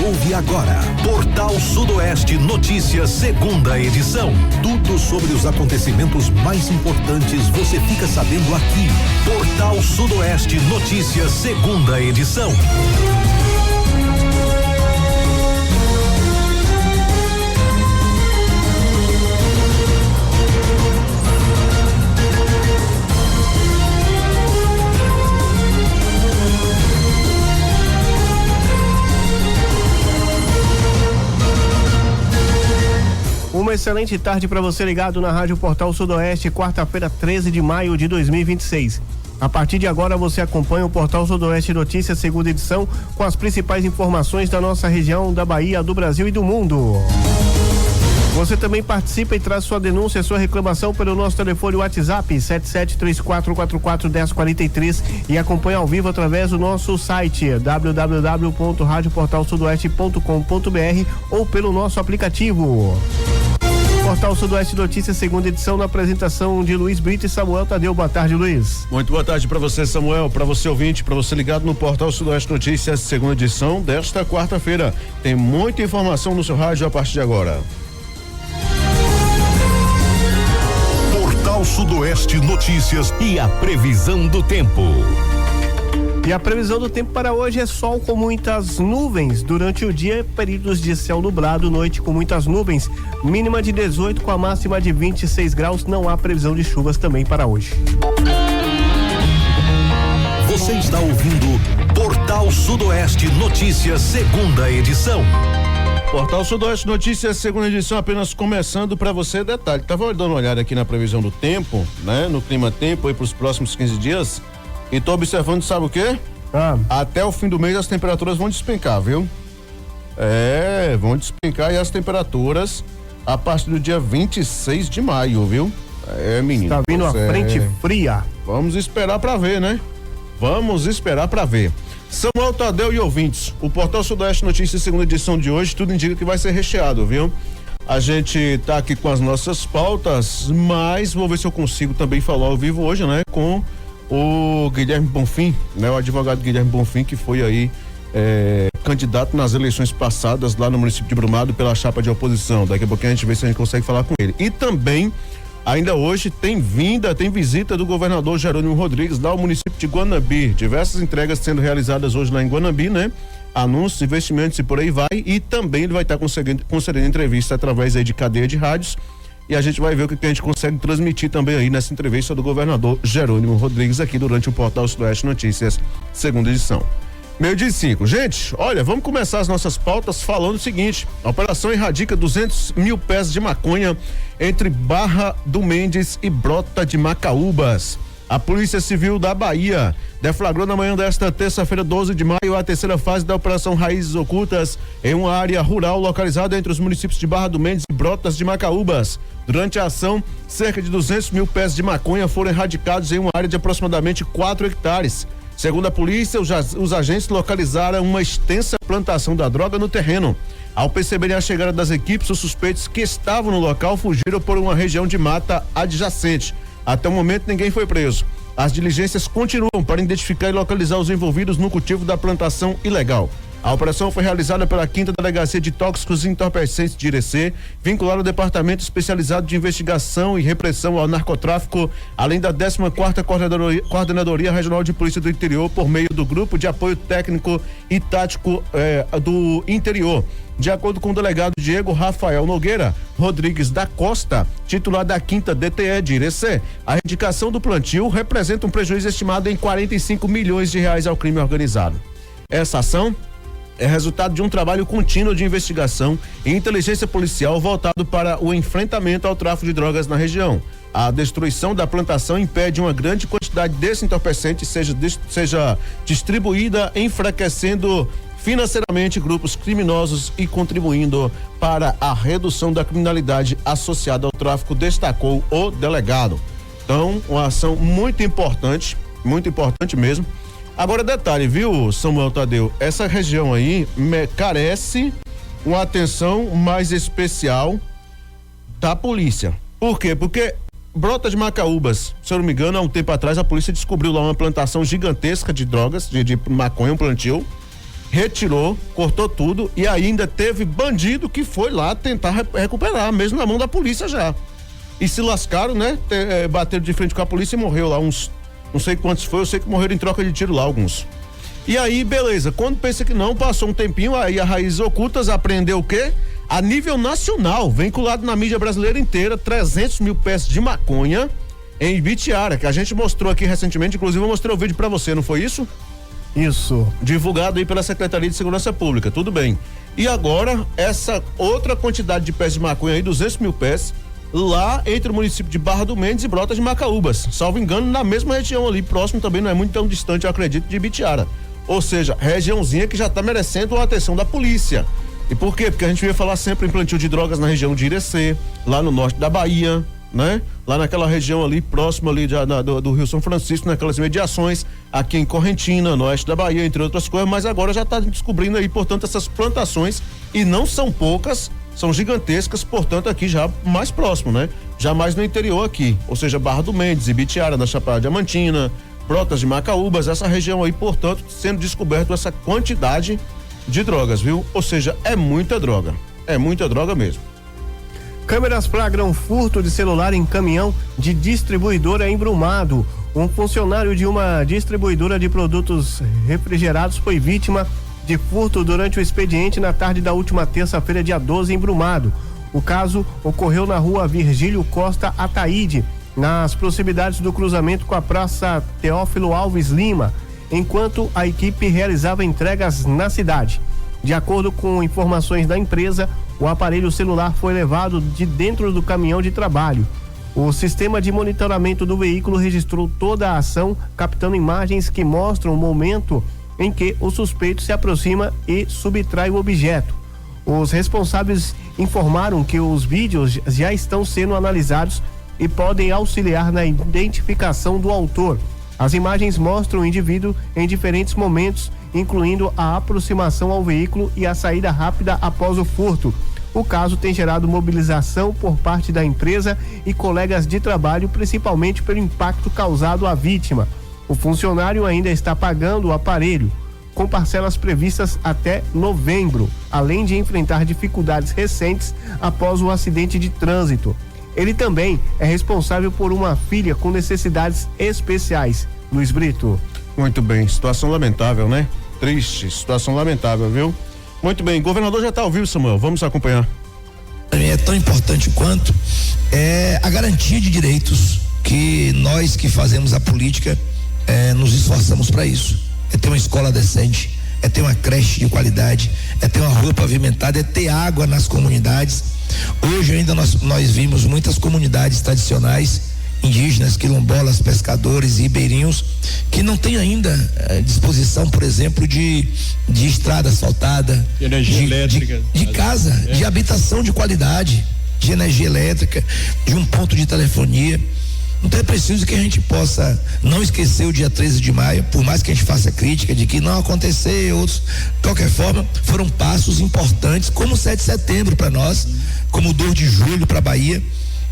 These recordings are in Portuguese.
ouve agora Portal Sudoeste Notícias, segunda edição. Tudo sobre os acontecimentos mais importantes você fica sabendo aqui. Portal Sudoeste Notícias, segunda edição. Uma excelente tarde para você ligado na Rádio Portal Sudoeste, quarta-feira, 13 de maio de 2026. A partir de agora você acompanha o Portal Sudoeste Notícias, segunda edição, com as principais informações da nossa região, da Bahia, do Brasil e do mundo. Você também participa e traz sua denúncia, sua reclamação pelo nosso telefone WhatsApp 7734441043 e acompanha ao vivo através do nosso site www.radioportalsudoeste.com.br ou pelo nosso aplicativo. Portal Sudoeste Notícias, segunda edição, na apresentação de Luiz Brito e Samuel Tadeu. Boa tarde, Luiz. Muito boa tarde para você, Samuel, para você ouvinte, para você ligado no Portal Sudoeste Notícias, segunda edição desta quarta-feira. Tem muita informação no seu rádio a partir de agora. Portal Sudoeste Notícias e a previsão do tempo. E a previsão do tempo para hoje é sol com muitas nuvens. Durante o dia, períodos de céu nublado, noite com muitas nuvens. Mínima de 18 com a máxima de 26 graus. Não há previsão de chuvas também para hoje. Você está ouvindo Portal Sudoeste Notícias, segunda edição. Portal Sudoeste Notícias, segunda edição, apenas começando para você. Detalhe, tava dando uma olhada aqui na previsão do tempo, né? No clima-tempo aí para os próximos 15 dias. E tô observando, sabe o quê? Até o fim do mês as temperaturas vão despencar, viu? Vão despencar e as temperaturas a partir do dia 26 de maio, viu? Menino. Tá vindo a frente fria. Vamos esperar pra ver, né? Vamos esperar pra ver. Samuel Tadeu e ouvintes, o Portal Sudoeste Notícias, segunda edição de hoje, tudo indica que vai ser recheado, viu? A gente tá aqui com as nossas pautas, mas vou ver se eu consigo também falar ao vivo hoje, né? Com o Guilherme Bonfim, né? O advogado Guilherme Bonfim, que foi aí candidato nas eleições passadas lá no município de Brumado pela chapa de oposição. Daqui a pouquinho a gente vê se a gente consegue falar com ele. E também, ainda hoje, tem visita do governador Jerônimo Rodrigues lá ao município de Guanabi. Diversas entregas sendo realizadas hoje lá em Guanabi, né? Anúncios, investimentos e por aí vai. E também ele vai estar concedendo entrevista através aí de cadeia de rádios. E a gente vai ver o que a gente consegue transmitir também aí nessa entrevista do governador Jerônimo Rodrigues aqui durante o Portal Sudoeste Notícias, segunda edição. 12:05. Gente, olha, vamos começar as nossas pautas falando o seguinte: a operação erradica 200 mil pés de maconha entre Barra do Mendes e Brota de Macaúbas. A Polícia Civil da Bahia deflagrou na manhã desta terça-feira, 12 de maio, a terceira fase da Operação Raízes Ocultas em uma área rural localizada entre os municípios de Barra do Mendes e Brotas de Macaúbas. Durante a ação, cerca de 200 mil pés de maconha foram erradicados em uma área de aproximadamente 4 hectares. Segundo a polícia, os agentes localizaram uma extensa plantação da droga no terreno. Ao perceberem a chegada das equipes, os suspeitos que estavam no local fugiram por uma região de mata adjacente. Até o momento, ninguém foi preso. As diligências continuam para identificar e localizar os envolvidos no cultivo da plantação ilegal. A operação foi realizada pela 5ª Delegacia de Tóxicos e Entorpecentes de Irecê, vinculada ao Departamento Especializado de Investigação e Repressão ao Narcotráfico, além da 14ª Coordenadoria Regional de Polícia do Interior, por meio do Grupo de Apoio Técnico e Tático do Interior. De acordo com o delegado Diego Rafael Nogueira Rodrigues da Costa, titular da 5ª DTE de Irecê, a erradicação do plantio representa um prejuízo estimado em 45 milhões de reais ao crime organizado. Essa ação é resultado de um trabalho contínuo de investigação e inteligência policial voltado para o enfrentamento ao tráfico de drogas na região. A destruição da plantação impede uma grande quantidade desse entorpecente seja distribuída, enfraquecendo financeiramente grupos criminosos e contribuindo para a redução da criminalidade associada ao tráfico, destacou o delegado. Então, uma ação muito importante mesmo. Agora, detalhe, viu, Samuel Tadeu? Essa região aí carece uma atenção mais especial da polícia. Por quê? Porque Brota de Macaúbas, se eu não me engano, há um tempo atrás a polícia descobriu lá uma plantação gigantesca de drogas, de maconha, um plantio, retirou, cortou tudo e ainda teve bandido que foi lá tentar recuperar, mesmo na mão da polícia já. E se lascaram, né? Bateram de frente com a polícia e morreu lá uns, não sei quantos foi, eu sei que morreram em troca de tiro lá alguns. E aí, beleza, quando pensa que não, passou um tempinho, aí a Raízes Ocultas apreendeu o quê? A nível nacional, vinculado na mídia brasileira inteira, 300 mil pés de maconha em Ibitiara, que a gente mostrou aqui recentemente, inclusive eu mostrei o vídeo pra você, não foi isso? Isso. Divulgado aí pela Secretaria de Segurança Pública, tudo bem. E agora, essa outra quantidade de pés de maconha aí, 200 mil pés, lá entre o município de Barra do Mendes e Brotas de Macaúbas, salvo engano, na mesma região ali, próximo também, não é muito tão distante, eu acredito, de Ibitiara. Ou seja, regiãozinha que já tá merecendo a atenção da polícia. E por quê? Porque a gente ia falar sempre em plantio de drogas na região de Irecê, lá no norte da Bahia, né? Lá naquela região ali, próximo ali do Rio São Francisco, naquelas mediações, aqui em Correntina, no oeste da Bahia, entre outras coisas, mas agora já tá descobrindo aí, portanto, essas plantações, e não são poucas, são gigantescas, portanto, aqui já mais próximo, né? Já mais no interior aqui, ou seja, Barra do Mendes, Ibitiara, da Chapada Diamantina, Brotas de Macaúbas, essa região aí, portanto, sendo descoberto essa quantidade de drogas, viu? Ou seja, é muita droga mesmo. Câmeras flagram furto de celular em caminhão de distribuidora em Brumado. Um funcionário de uma distribuidora de produtos refrigerados foi vítima de furto durante o expediente na tarde da última terça-feira, dia 12, em Brumado. O caso ocorreu na rua Virgílio Costa Ataíde, nas proximidades do cruzamento com a Praça Teófilo Alves Lima, enquanto a equipe realizava entregas na cidade. De acordo com informações da empresa, o aparelho celular foi levado de dentro do caminhão de trabalho. O sistema de monitoramento do veículo registrou toda a ação, captando imagens que mostram o momento em que o suspeito se aproxima e subtrai o objeto. Os responsáveis informaram que os vídeos já estão sendo analisados e podem auxiliar na identificação do autor. As imagens mostram o indivíduo em diferentes momentos, incluindo a aproximação ao veículo e a saída rápida após o furto. O caso tem gerado mobilização por parte da empresa e colegas de trabalho, principalmente pelo impacto causado à vítima. O funcionário ainda está pagando o aparelho, com parcelas previstas até novembro, além de enfrentar dificuldades recentes após o acidente de trânsito. Ele também é responsável por uma filha com necessidades especiais. Luiz Brito. Muito bem, situação lamentável, né? Triste, situação lamentável, viu? Muito bem, governador já está ao vivo, Samuel, vamos acompanhar. É tão importante quanto a garantia de direitos que nós que fazemos a política nos esforçamos para isso. É ter uma escola decente, é ter uma creche de qualidade, é ter uma rua pavimentada, é ter água nas comunidades. Hoje ainda nós vimos muitas comunidades tradicionais, indígenas, quilombolas, pescadores e ribeirinhos, que não têm ainda disposição, por exemplo, de estrada asfaltada, de energia elétrica, de casa, de habitação de qualidade, de energia elétrica, de um ponto de telefonia. Então é preciso que a gente possa não esquecer o dia 13 de maio, por mais que a gente faça crítica de que não aconteceu, outros, de qualquer forma, foram passos importantes, como o 7 de setembro para nós, como o 2 de julho para a Bahia.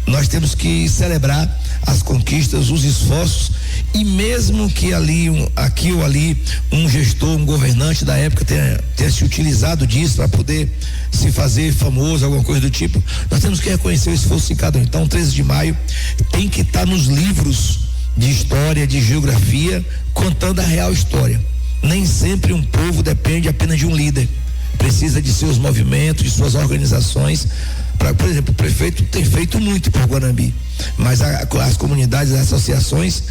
Nós temos que celebrar as conquistas, os esforços, e mesmo que aqui ou ali um gestor, um governante da época tenha se utilizado disso para poder se fazer famoso, alguma coisa do tipo, nós temos que reconhecer o esforço de cada um. Então, 13 de maio tem que estar nos livros de história, de geografia, contando a real história. Nem sempre um povo depende apenas de um líder, precisa de seus movimentos, de suas organizações. Por exemplo, o prefeito tem feito muito por Guanambi, mas as comunidades, as associações,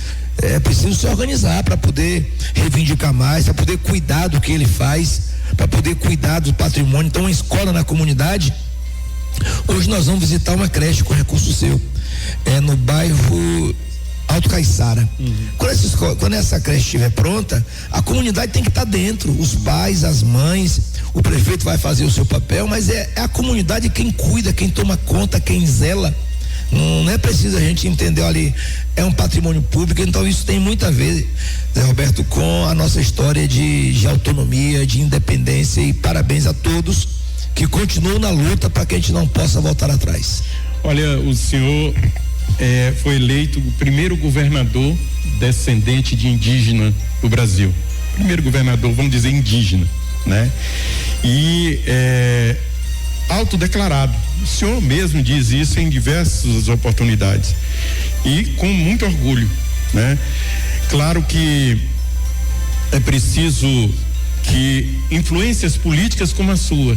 precisam se organizar para poder reivindicar mais, para poder cuidar do que ele faz, para poder cuidar do patrimônio. Então, uma escola na comunidade. Hoje nós vamos visitar uma creche com recurso seu, no bairro Alto Caiçara. Quando essa creche estiver pronta, a comunidade tem que estar dentro, os pais, as mães, o prefeito vai fazer o seu papel, mas é a comunidade quem cuida, quem toma conta, quem zela. Não é preciso a gente entender, olha, é um patrimônio público, então isso tem muito a ver, Zé Roberto, com a nossa história de autonomia, de independência, e parabéns a todos que continuam na luta para que a gente não possa voltar atrás. Olha, o senhor foi eleito o primeiro governador descendente de indígena do Brasil. Primeiro governador, vamos dizer, indígena. né? E autodeclarado. O senhor mesmo diz isso em diversas oportunidades e com muito orgulho, né? Claro que é preciso que influências políticas como a sua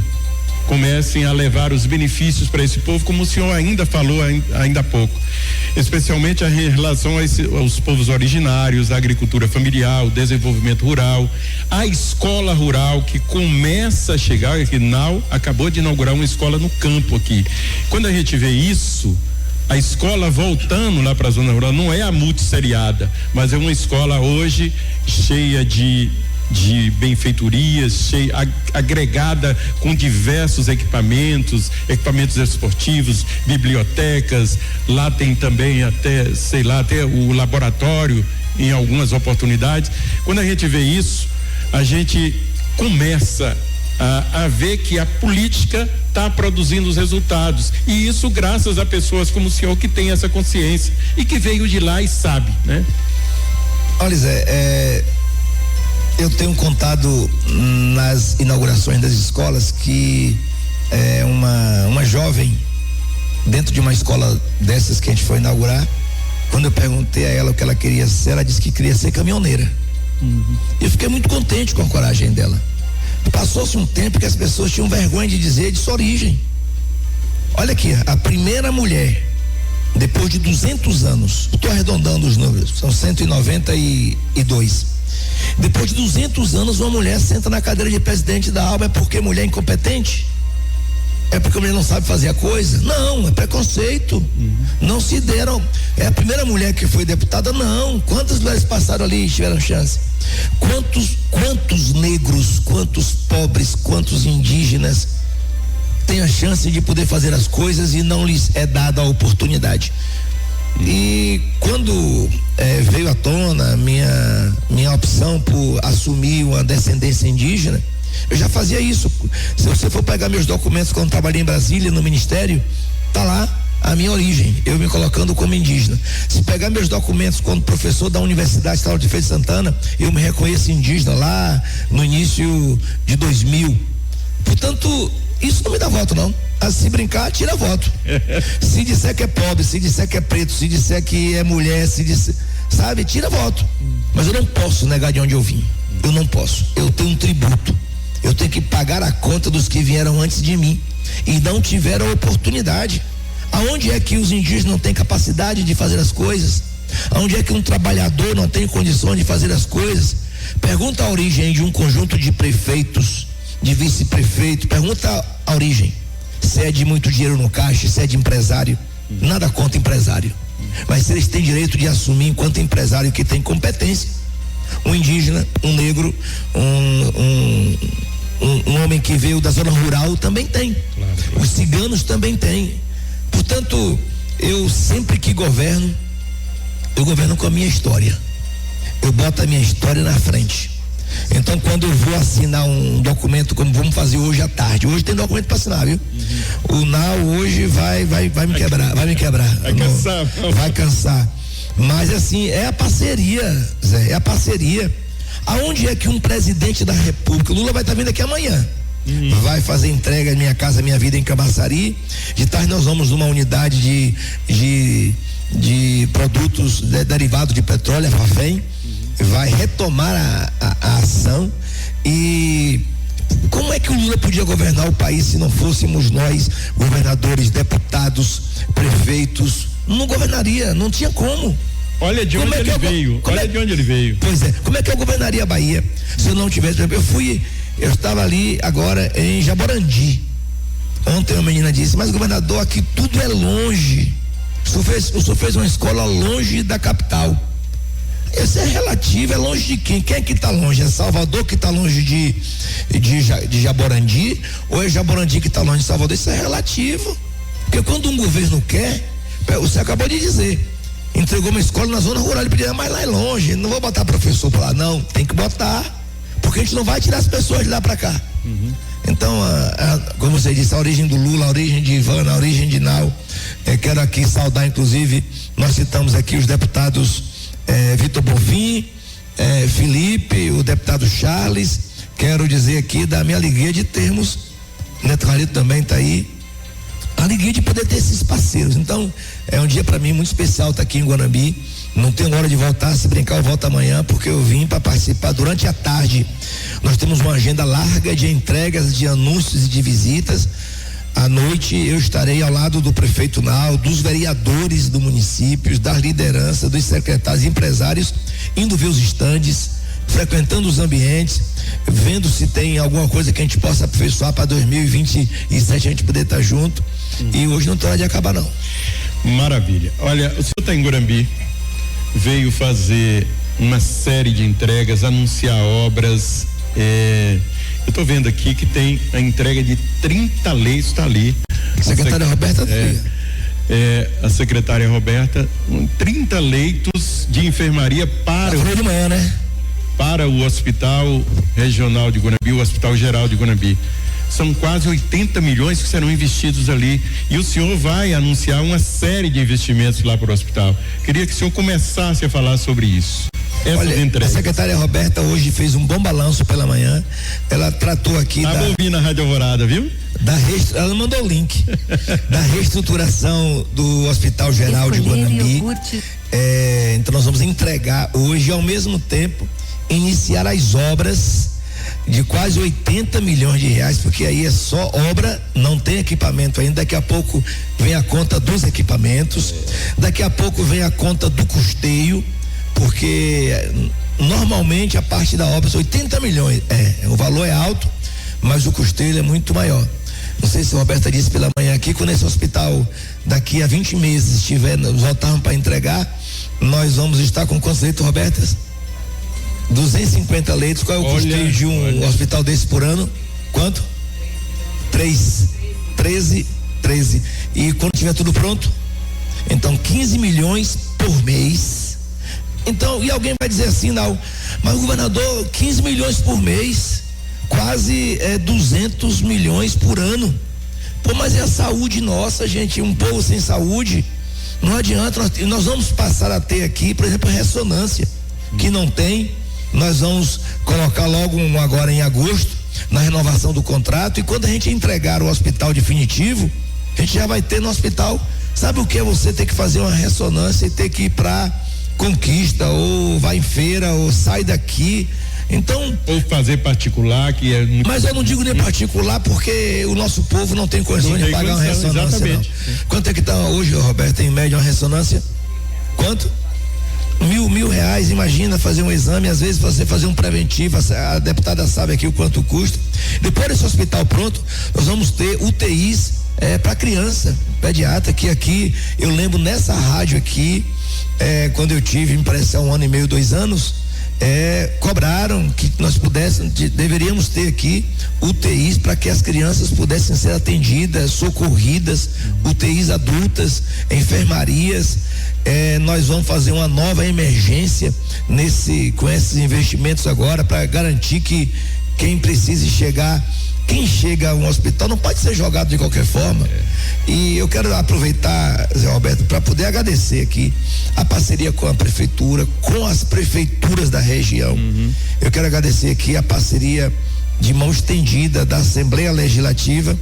comecem a levar os benefícios para esse povo, como o senhor ainda falou ainda há pouco, especialmente em relação aos povos originários, a agricultura familiar, o desenvolvimento rural, a escola rural que começa a chegar. Aqui, acabou de inaugurar uma escola no campo aqui. Quando a gente vê isso, a escola voltando lá para a zona rural, não é a multisseriada, mas é uma escola hoje cheia de benfeitorias, agregada com diversos equipamentos esportivos, bibliotecas. Lá tem também até o laboratório em algumas oportunidades. Quando a gente vê isso, a gente começa a ver que a política está produzindo os resultados, e isso graças a pessoas como o senhor que tem essa consciência e que veio de lá e sabe, né? Olha, Zé, eu tenho contado nas inaugurações das escolas que uma jovem dentro de uma escola dessas que a gente foi inaugurar, quando eu perguntei a ela o que ela queria ser, ela disse que queria ser caminhoneira. Eu fiquei muito contente com a coragem dela. Passou-se um tempo que as pessoas tinham vergonha de dizer de sua origem. Olha aqui, a primeira mulher, depois de 200 anos, estou arredondando os números, são 192. Depois de 200 anos, uma mulher senta na cadeira de presidente da ALBA. É porque mulher é incompetente? É porque a mulher não sabe fazer a coisa? Não, é preconceito. Não se deram. É a primeira mulher que foi deputada? Não. Quantas mulheres passaram ali e tiveram chance? Quantos negros, quantos pobres, quantos indígenas têm a chance de poder fazer as coisas e não lhes é dada a oportunidade? E quando veio à tona minha opção por assumir uma descendência indígena, eu já fazia isso. Se você for pegar meus documentos quando trabalhei em Brasília, no ministério, tá lá a minha origem, eu me colocando como indígena. Se pegar meus documentos quando professor da Universidade Estadual de Feira de Santana, eu me reconheço indígena lá no início de 2000. Portanto, isso não me dá voto, não. Se brincar, tira voto. Se disser que é pobre, se disser que é preto, se disser que é mulher, se disser, sabe, tira voto. Mas eu não posso negar de onde eu vim. Eu não posso. Eu tenho um tributo. Eu tenho que pagar a conta dos que vieram antes de mim e não tiveram oportunidade. Aonde é que os indígenas não têm capacidade de fazer as coisas? Aonde é que um trabalhador não tem condições de fazer as coisas? Pergunta a origem de um conjunto de prefeitos, de vice-prefeito, pergunta a origem. Se é de muito dinheiro no caixa, se é de empresário, nada contra empresário. Mas se eles têm direito de assumir enquanto empresário que tem competência. Um indígena, um negro, um homem que veio da zona rural também tem. Claro. Os ciganos também têm. Portanto, eu sempre que governo, eu governo com a minha história. Eu boto a minha história na frente. Então, quando eu vou assinar um documento, como vamos fazer hoje à tarde, hoje tem documento para assinar, viu? O NAU hoje vai me quebrar, vai cansar. Mas assim, é a parceria, Zé, é a parceria. Aonde é que um presidente da República, Lula vai estar vindo aqui amanhã, vai fazer entrega Minha Casa Minha Vida em Camaçari. De tarde nós vamos numa unidade de produtos derivados de petróleo, a Fafem, vai retomar a ação. E como é que o Lula podia governar o país se não fôssemos nós, governadores, deputados, prefeitos? Não governaria, não tinha como. Olha de onde ele veio, olha de onde ele veio. Pois é, como é que eu governaria a Bahia se eu não tivesse? Eu estava ali agora em Jaborandi. Ontem uma menina disse, mas governador, aqui tudo é longe. O senhor fez uma escola longe da capital. Isso é relativo, é longe de quem? Quem é que está longe? É Salvador que está longe de Jaborandi? Ou é Jaborandi que está longe de Salvador? Isso é relativo. Porque quando um governo quer, você acabou de dizer, entregou uma escola na zona rural, ele podia, mas lá é longe, não vou botar professor para lá, não, tem que botar, porque a gente não vai tirar as pessoas de lá para cá. Então, como você disse, a origem do Lula, a origem de Ivana, a origem de Nau, quero aqui saudar, inclusive, nós citamos aqui os deputados Vitor Bonfim, Felipe, o deputado Charles, quero dizer aqui da minha alegria de termos, Neto Carlito também está aí, a alegria de poder ter esses parceiros. Então, é um dia para mim muito especial estar aqui em Guanambi. Não tenho hora de voltar, se brincar eu volto amanhã, porque eu vim para participar durante a tarde. Nós temos uma agenda larga de entregas, de anúncios e de visitas. À noite eu estarei ao lado do prefeito Nau, dos vereadores do município, das lideranças, dos secretários e empresários, indo ver os estandes, frequentando os ambientes, vendo se tem alguma coisa que a gente possa aperfeiçoar para 2027 a gente poder estar junto. E hoje não tem hora de acabar, não. Maravilha. Olha, o senhor está em Guanambi, veio fazer uma série de entregas, anunciar obras. Eu estou vendo aqui que tem a entrega de 30 leitos, está ali. Secretária Roberta. A secretária Roberta, 30 leitos de enfermaria para de manhã, né? Para o Hospital Regional de Guanambi, o Hospital Geral de Guanambi. São quase 80 milhões que serão investidos ali. E o senhor vai anunciar uma série de investimentos lá para o hospital. Queria que o senhor começasse a falar sobre isso. Olha, a secretária Roberta hoje fez um bom balanço pela manhã. Ela tratou aqui. Estava ouvindo a Rádio Alvorada, viu? Ela mandou o link da reestruturação do Hospital Geral de Guanambi. Então nós vamos entregar hoje, ao mesmo tempo, iniciar as obras de quase 80 milhões de reais, porque aí é só obra, não tem equipamento ainda. Daqui a pouco vem a conta dos equipamentos, daqui a pouco vem a conta do custeio, porque normalmente a parte da obra são 80 milhões, o valor é alto, mas o custeio é muito maior. Não sei se a Roberta disse pela manhã aqui, quando esse hospital daqui a 20 meses voltarmos para entregar, nós vamos estar com quantos leitos, Roberta? 250 leitos. Qual é o custeio de um hospital desse por ano? Quanto? 13. E quando tiver tudo pronto? Então 15 milhões por mês. Então, e alguém vai dizer assim, não, mas o governador, 15 milhões por mês, quase 200 milhões por ano. Pô, mas é a saúde nossa, gente. Um povo sem saúde não adianta. Nós vamos passar a ter aqui, por exemplo, ressonância, que não tem. Nós vamos colocar logo agora em agosto, na renovação do contrato, e quando a gente entregar o hospital definitivo, a gente já vai ter no hospital. Sabe o que é você ter que fazer uma ressonância e ter que ir para Conquista, ou vai em feira, ou sai daqui? Então, ou fazer particular, que é muito... Mas eu não digo nem particular, porque o nosso povo não tem condições de pagar uma ressonância. Exatamente. Não. Quanto é que está hoje, Roberto, em média uma ressonância? Quanto? Mil reais. Imagina fazer um exame, às vezes você fazer um preventivo, a deputada sabe aqui o quanto custa. Depois desse hospital pronto, nós vamos ter UTIs para criança, pediatra, que aqui, eu lembro nessa rádio aqui, quando eu tive, me parece há 1 ano e meio, 2 anos, cobraram que nós deveríamos ter aqui UTIs para que as crianças pudessem ser atendidas, socorridas, UTIs adultas, enfermarias. Nós vamos fazer uma nova emergência com esses investimentos agora, para garantir que quem precise chegar, quem chega a um hospital não pode ser jogado de qualquer forma. E eu quero aproveitar, Zé Roberto, para poder agradecer aqui a parceria com a prefeitura, com as prefeituras da região. Eu quero agradecer aqui a parceria de mão estendida da Assembleia Legislativa,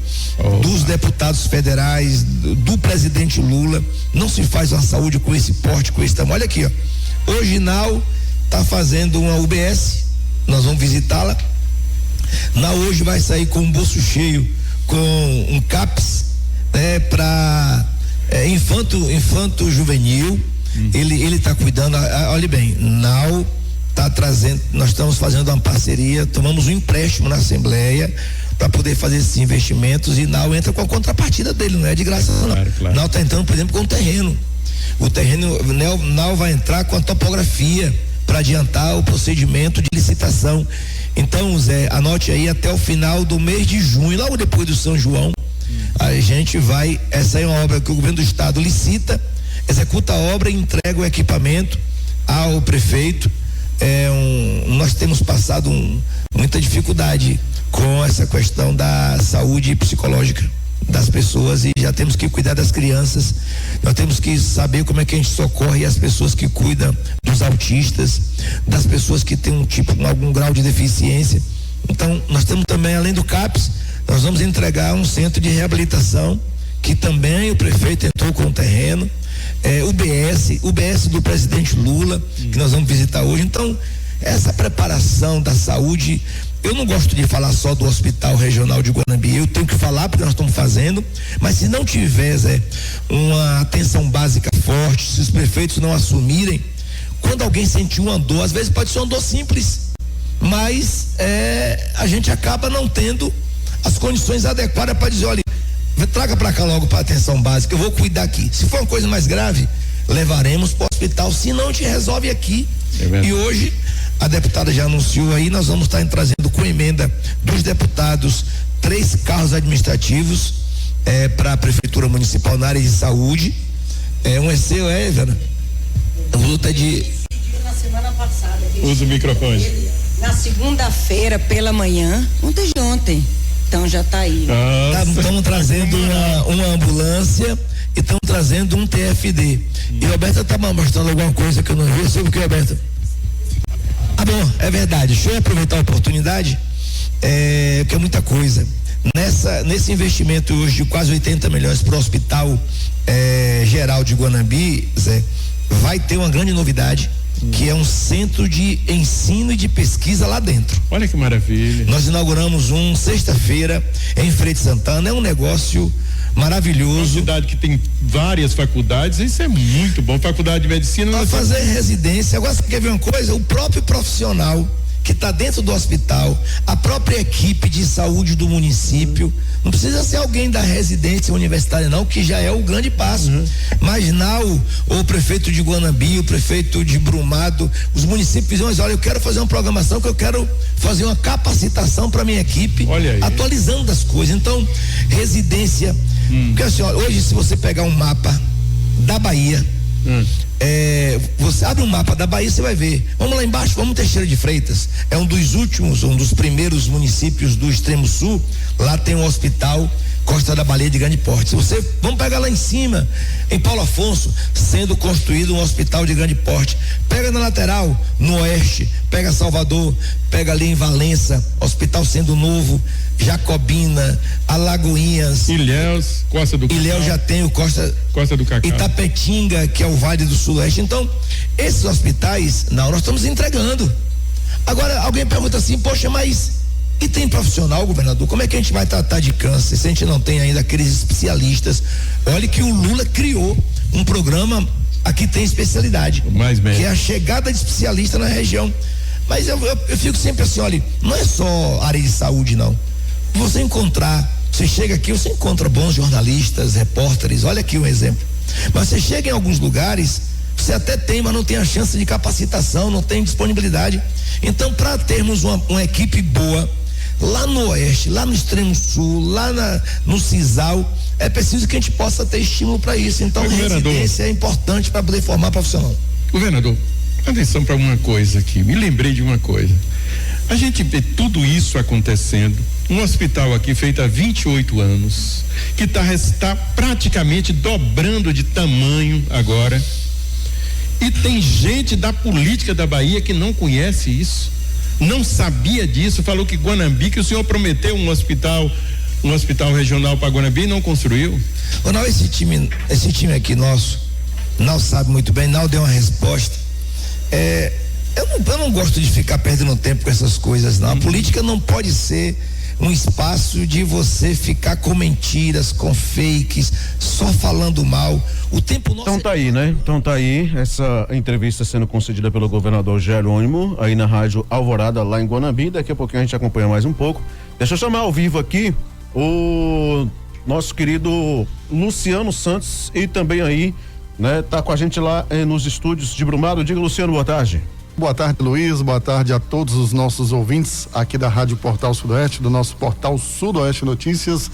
dos deputados federais, do presidente Lula. Não se faz uma saúde com esse porte, com esse tamanho. Olha aqui, ó. Hoje Nau está fazendo uma UBS, nós vamos visitá-la. Nau hoje vai sair com um bolso cheio, com um CAPS, para infanto juvenil. Ele está cuidando. Olhe bem, Nau está trazendo, nós estamos fazendo uma parceria, tomamos um empréstimo na Assembleia para poder fazer esses investimentos, e Nau entra com a contrapartida dele, não é de graça, não. Claro. Nau está entrando, por exemplo, com o terreno. Nau vai entrar com a topografia para adiantar o procedimento de licitação. Então, Zé, anote aí, até o final do mês de junho, logo depois do São João, a gente vai, essa é uma obra que o governo do estado licita, executa a obra e entrega o equipamento ao prefeito. Nós temos passado muita dificuldade com essa questão da saúde psicológica das pessoas, e já temos que cuidar das crianças. Nós temos que saber como é que a gente socorre as pessoas que cuidam dos autistas, das pessoas que têm algum grau de deficiência. Então, também, além do CAPS, nós vamos entregar um centro de reabilitação, que também o prefeito entrou com o terreno, o BS do presidente Lula, que nós vamos visitar hoje. Então, essa preparação da saúde, eu não gosto de falar só do Hospital Regional de Guanambi, eu tenho que falar porque nós estamos fazendo, mas se não tiver, Zé, uma atenção básica forte, se os prefeitos não assumirem, quando alguém sentir uma dor, às vezes pode ser uma dor simples, mas a gente acaba não tendo as condições adequadas para dizer, olha, traga para cá logo para atenção básica, eu vou cuidar aqui. Se for uma coisa mais grave, levaremos para o hospital, se não te resolve aqui. E hoje a deputada já anunciou aí, nós vamos estar trazendo com emenda dos deputados 3 carros administrativos para a Prefeitura Municipal na área de saúde. Um é seu, Ivana? Luta de. Na semana passada. Usa o microfone. Na segunda-feira pela manhã, ontem. Então já está aí. Estamos trazendo uma ambulância e estamos trazendo um TFD. E Roberta está mostrando alguma coisa que eu não vi sobre o que, Roberta? Ah, bom, é verdade. Deixa eu aproveitar a oportunidade, porque é muita coisa. Nesse investimento hoje de quase 80 milhões para o Hospital Geral de Guanambi, Zé, vai ter uma grande novidade, que é um centro de ensino e de pesquisa lá dentro. Olha que maravilha. Nós inauguramos sexta-feira em Feira de Santana, é um negócio maravilhoso. Uma cidade que tem várias faculdades, isso é muito bom. Faculdade de medicina. Para fazer residência. Agora, você quer ver uma coisa? O próprio profissional que está dentro do hospital, a própria equipe de saúde do município, não precisa ser alguém da residência universitária não, que já é o grande passo, mas o prefeito de Guanambi, o prefeito de Brumado, os municípios vão dizer, olha, eu quero fazer uma programação, que eu quero fazer uma capacitação para minha equipe, atualizando as coisas. Então, residência, porque assim, olha, hoje se você pegar um mapa da Bahia, você abre um mapa da Bahia, você vai ver. Vamos lá embaixo, vamos Teixeira de Freitas. É um dos primeiros municípios do extremo sul. Lá tem um hospital Costa da Baleia de grande porte. Vamos pegar lá em cima, em Paulo Afonso, sendo construído um hospital de grande porte. Pega na lateral, no oeste, pega Salvador, pega ali em Valença, hospital sendo novo, Jacobina, Alagoinhas, Ilhéus, Costa do Cacau. Ilhéus já tem o Costa do Cacau. Itapetinga, que é o Vale do Sudoeste. Então, esses hospitais, nós estamos entregando. Agora, alguém pergunta assim, poxa, mas e tem profissional, governador? Como é que a gente vai tratar de câncer se a gente não tem ainda aqueles especialistas? Olha que o Lula criou um programa, aqui tem especialidade, que é a chegada de especialista na região. Mas eu fico sempre assim, olha, não é só área de saúde não. Você chega aqui, você encontra bons jornalistas, repórteres, olha aqui um exemplo. Mas você chega em alguns lugares, você até tem, mas não tem a chance de capacitação, não tem disponibilidade. Então, para termos uma equipe boa, lá no oeste, lá no extremo sul, lá no Cisal, é preciso que a gente possa ter estímulo para isso. Então, residência é importante para poder formar profissional. Governador, atenção para uma coisa aqui, me lembrei de uma coisa. A gente vê tudo isso acontecendo, um hospital aqui feito há 28 anos, que está praticamente dobrando de tamanho agora, e tem gente da política da Bahia que não conhece isso, não sabia disso, falou que Guanambi, que o senhor prometeu um hospital regional para Guanambi e não construiu. Não, esse time aqui nosso, não sabe muito bem, não deu uma resposta. Eu não gosto de ficar perdendo tempo com essas coisas, não. A política não pode ser um espaço de você ficar com mentiras, com fakes, só falando mal. O tempo nosso. Então tá aí, né? Então tá aí essa entrevista sendo concedida pelo governador Jerônimo, aí na Rádio Alvorada, lá em Guanambi. Daqui a pouquinho a gente acompanha mais um pouco. Deixa eu chamar ao vivo aqui o nosso querido Luciano Santos, e também aí, né, tá com a gente lá nos estúdios de Brumado. Diga, Luciano, boa tarde. Boa tarde, Luiz, boa tarde a todos os nossos ouvintes aqui da Rádio Portal Sudoeste, do nosso Portal Sudoeste Notícias,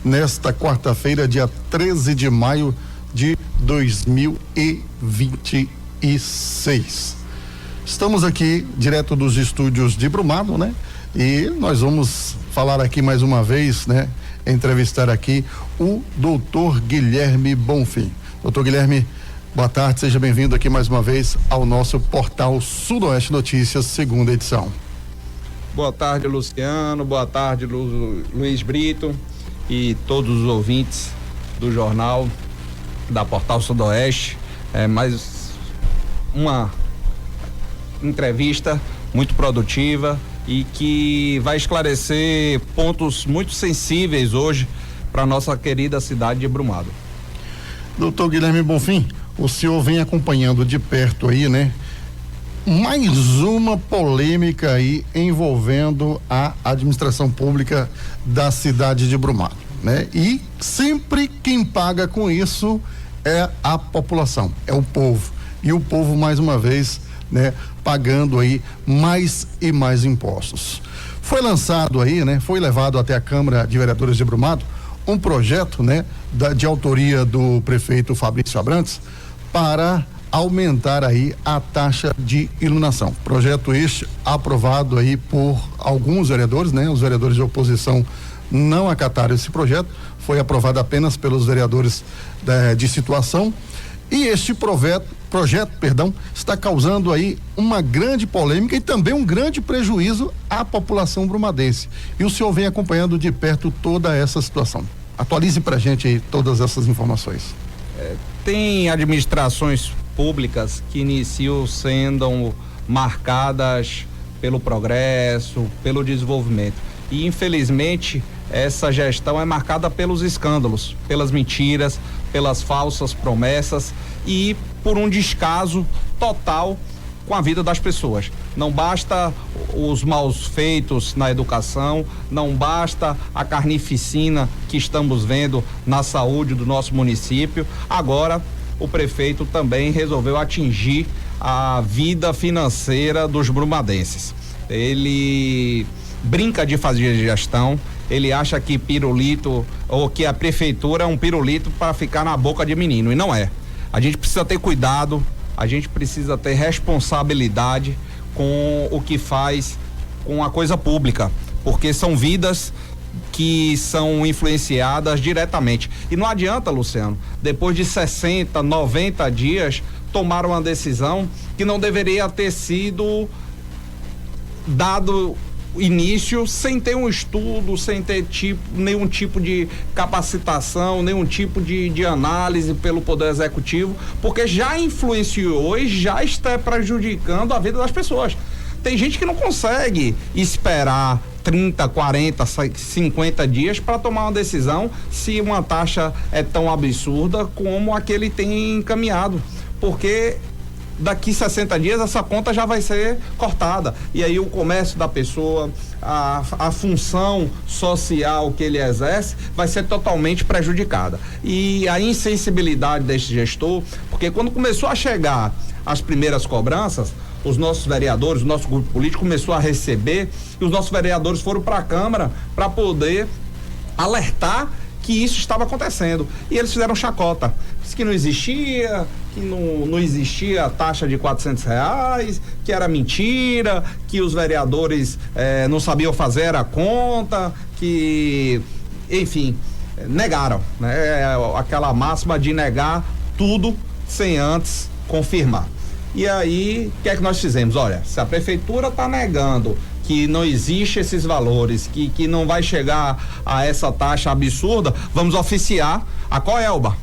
nesta quarta-feira, dia 13 de maio de 2026. Estamos aqui direto dos estúdios de Brumado, né? E nós vamos falar aqui mais uma vez, né? Entrevistar aqui o doutor Guilherme Bonfim. Doutor Guilherme, boa tarde, seja bem-vindo aqui mais uma vez ao nosso Portal Sudoeste Notícias, segunda edição. Boa tarde, Luciano. Boa tarde, Luiz Brito e todos os ouvintes do jornal da Portal Sudoeste. Mais uma entrevista muito produtiva e que vai esclarecer pontos muito sensíveis hoje para nossa querida cidade de Brumado. Doutor Guilherme Bonfim, o senhor vem acompanhando de perto aí, né? Mais uma polêmica aí envolvendo a administração pública da cidade de Brumado, né? E sempre quem paga com isso é a população, é o povo. E o povo, mais uma vez, né, pagando aí mais e mais impostos. Foi lançado aí, né? Foi levado até a Câmara de Vereadores de Brumado um projeto, né? De autoria do prefeito Fabrício Abrantes para aumentar aí a taxa de iluminação. Projeto este aprovado aí por alguns vereadores, né? Os vereadores de oposição não acataram esse projeto, foi aprovado apenas pelos vereadores de situação, e este projeto, está causando aí uma grande polêmica e também um grande prejuízo à população brumadense. E o senhor vem acompanhando de perto toda essa situação. Atualize pra gente aí todas essas informações. Tem administrações públicas que iniciam sendo marcadas pelo progresso, pelo desenvolvimento. E infelizmente essa gestão é marcada pelos escândalos, pelas mentiras, pelas falsas promessas e por um descaso total com a vida das pessoas. Não basta os maus feitos na educação, não basta a carnificina que estamos vendo na saúde do nosso município. Agora o prefeito também resolveu atingir a vida financeira dos brumadenses. Ele brinca de fazer gestão, ele acha que pirulito, ou que a prefeitura é um pirulito para ficar na boca de menino, e não é. A gente precisa ter cuidado, a gente precisa ter responsabilidade com o que faz com a coisa pública, porque são vidas que são influenciadas diretamente. E não adianta, Luciano, depois de 60, 90 dias, tomar uma decisão que não deveria ter sido dado início sem ter um estudo, sem ter nenhum tipo de capacitação, nenhum tipo de análise pelo Poder Executivo, porque já influenciou e já está prejudicando a vida das pessoas. Tem gente que não consegue esperar 30, 40, 50 dias para tomar uma decisão se uma taxa é tão absurda como a que ele tem encaminhado, porque daqui 60 dias essa conta já vai ser cortada, e aí o comércio da pessoa, a função social que ele exerce vai ser totalmente prejudicada. E a insensibilidade deste gestor, porque quando começou a chegar as primeiras cobranças, os nossos vereadores, o nosso grupo político começou a receber, e os nossos vereadores foram para a Câmara para poder alertar que isso estava acontecendo, e eles fizeram chacota, disse que não existia, que não existia a taxa de R$400, que era mentira, que os vereadores não sabiam fazer a conta, que, enfim, negaram, né? Aquela máxima de negar tudo sem antes confirmar. E aí, o que é que nós fizemos? Olha, se a prefeitura está negando que não existe esses valores, que não vai chegar a essa taxa absurda, vamos oficiar a Coelba.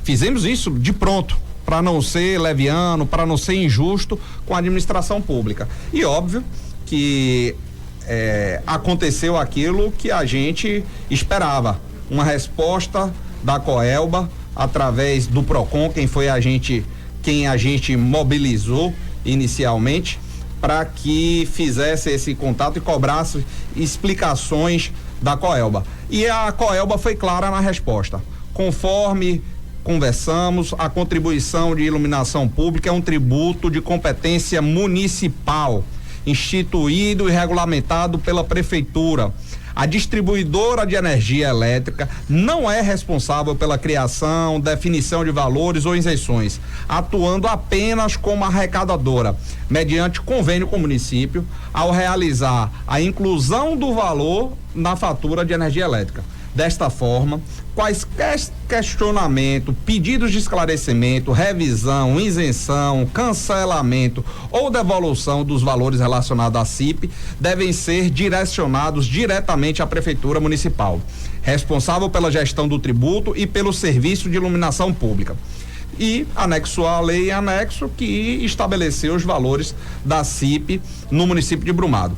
Fizemos isso de pronto, para não ser leviano, para não ser injusto com a administração pública. E óbvio que aconteceu aquilo que a gente esperava, uma resposta da Coelba através do Procon, quem a gente mobilizou inicialmente, para que fizesse esse contato e cobrasse explicações da Coelba. E a Coelba foi clara na resposta. Conforme conversamos, a contribuição de iluminação pública é um tributo de competência municipal, instituído e regulamentado pela prefeitura. A distribuidora de energia elétrica não é responsável pela criação, definição de valores ou isenções, atuando apenas como arrecadadora, mediante convênio com o município, ao realizar a inclusão do valor na fatura de energia elétrica. desta forma, quaisquer questionamento, pedidos de esclarecimento, revisão, isenção, cancelamento ou devolução dos valores relacionados à CIP devem ser direcionados diretamente à Prefeitura Municipal, responsável pela gestão do tributo e pelo serviço de iluminação pública. E anexo a lei anexo que estabeleceu os valores da CIP no município de Brumado.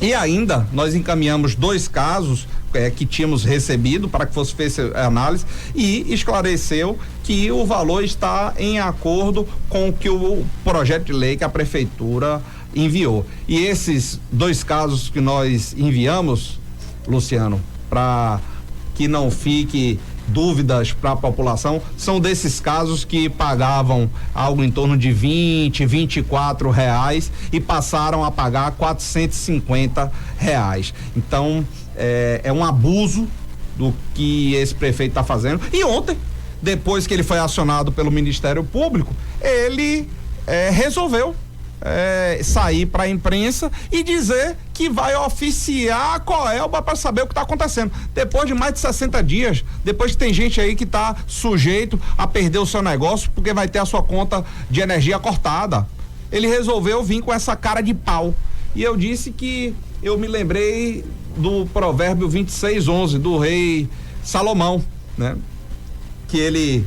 E ainda nós encaminhamos 2 casos que tínhamos recebido para que fosse feita a análise e esclareceu que o valor está em acordo com que o projeto de lei que a prefeitura enviou. E esses 2 casos que nós enviamos, Luciano, para que não fique dúvidas para a população, são desses casos que pagavam algo em torno de R$24 e passaram a pagar R$450. Então, é um abuso do que esse prefeito está fazendo. E ontem, depois que ele foi acionado pelo Ministério Público, ele resolveu sair para a imprensa e dizer que vai oficiar a Coelba para saber o que está acontecendo. Depois de mais de 60 dias, depois que tem gente aí que está sujeito a perder o seu negócio porque vai ter a sua conta de energia cortada. Ele resolveu vir com essa cara de pau. E eu disse que eu me lembrei do provérbio 26:11 do rei Salomão, né? Que ele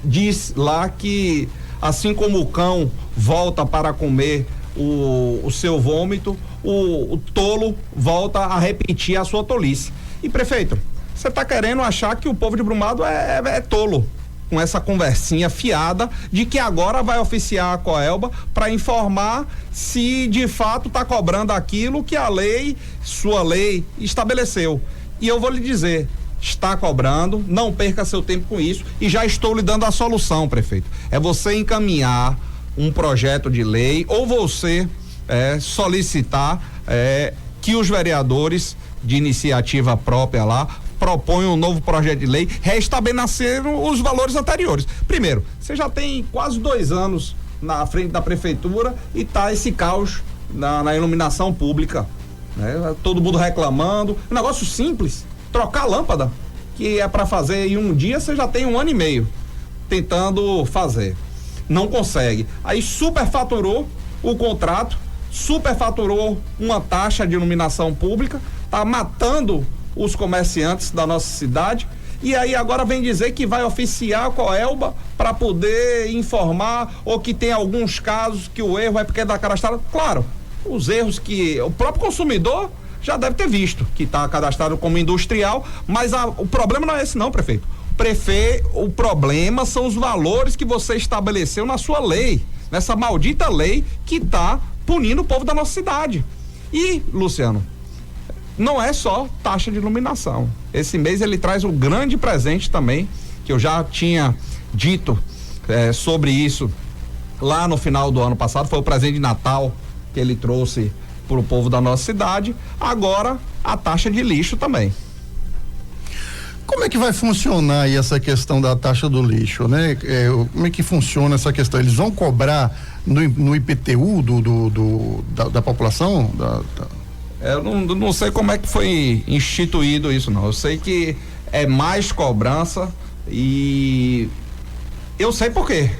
diz lá que assim como o cão volta para comer o seu vômito, o tolo volta a repetir a sua tolice. E prefeito, você está querendo achar que o povo de Brumado é tolo com essa conversinha fiada de que agora vai oficiar a Coelba para informar se de fato está cobrando aquilo que a lei, sua lei, estabeleceu. E eu vou lhe dizer, está cobrando, não perca seu tempo com isso e já estou lhe dando a solução, prefeito. É você encaminhar um projeto de lei ou você solicitar que os vereadores de iniciativa própria lá proponham um novo projeto de lei restabeleceram os valores anteriores. Primeiro, você já tem quase 2 anos na frente da prefeitura e tá esse caos na iluminação pública, né? Todo mundo reclamando, um negócio simples, trocar a lâmpada, que é para fazer em um dia, você já tem 1 ano e meio tentando fazer, não consegue, aí superfaturou o contrato, superfaturou uma taxa de iluminação pública, tá matando os comerciantes da nossa cidade, e aí agora vem dizer que vai oficiar a Coelba para poder informar, ou que tem alguns casos que o erro é porque é da cadastrada. Claro, os erros que o próprio consumidor já deve ter visto, que está cadastrado como industrial, mas o problema não é esse não, prefeito. O problema são os valores que você estabeleceu na sua lei, nessa maldita lei que está punindo o povo da nossa cidade. E, Luciano, não é só taxa de iluminação. Esse mês ele traz um grande presente também, que eu já tinha dito sobre isso lá no final do ano passado, foi o presente de Natal que ele trouxe para o povo da nossa cidade. Agora a taxa de lixo também. Como é que vai funcionar aí essa questão da taxa do lixo, né? Como é que funciona essa questão? Eles vão cobrar no IPTU da população? Eu não sei como é que foi instituído isso, não. Eu sei que é mais cobrança e eu sei por quê.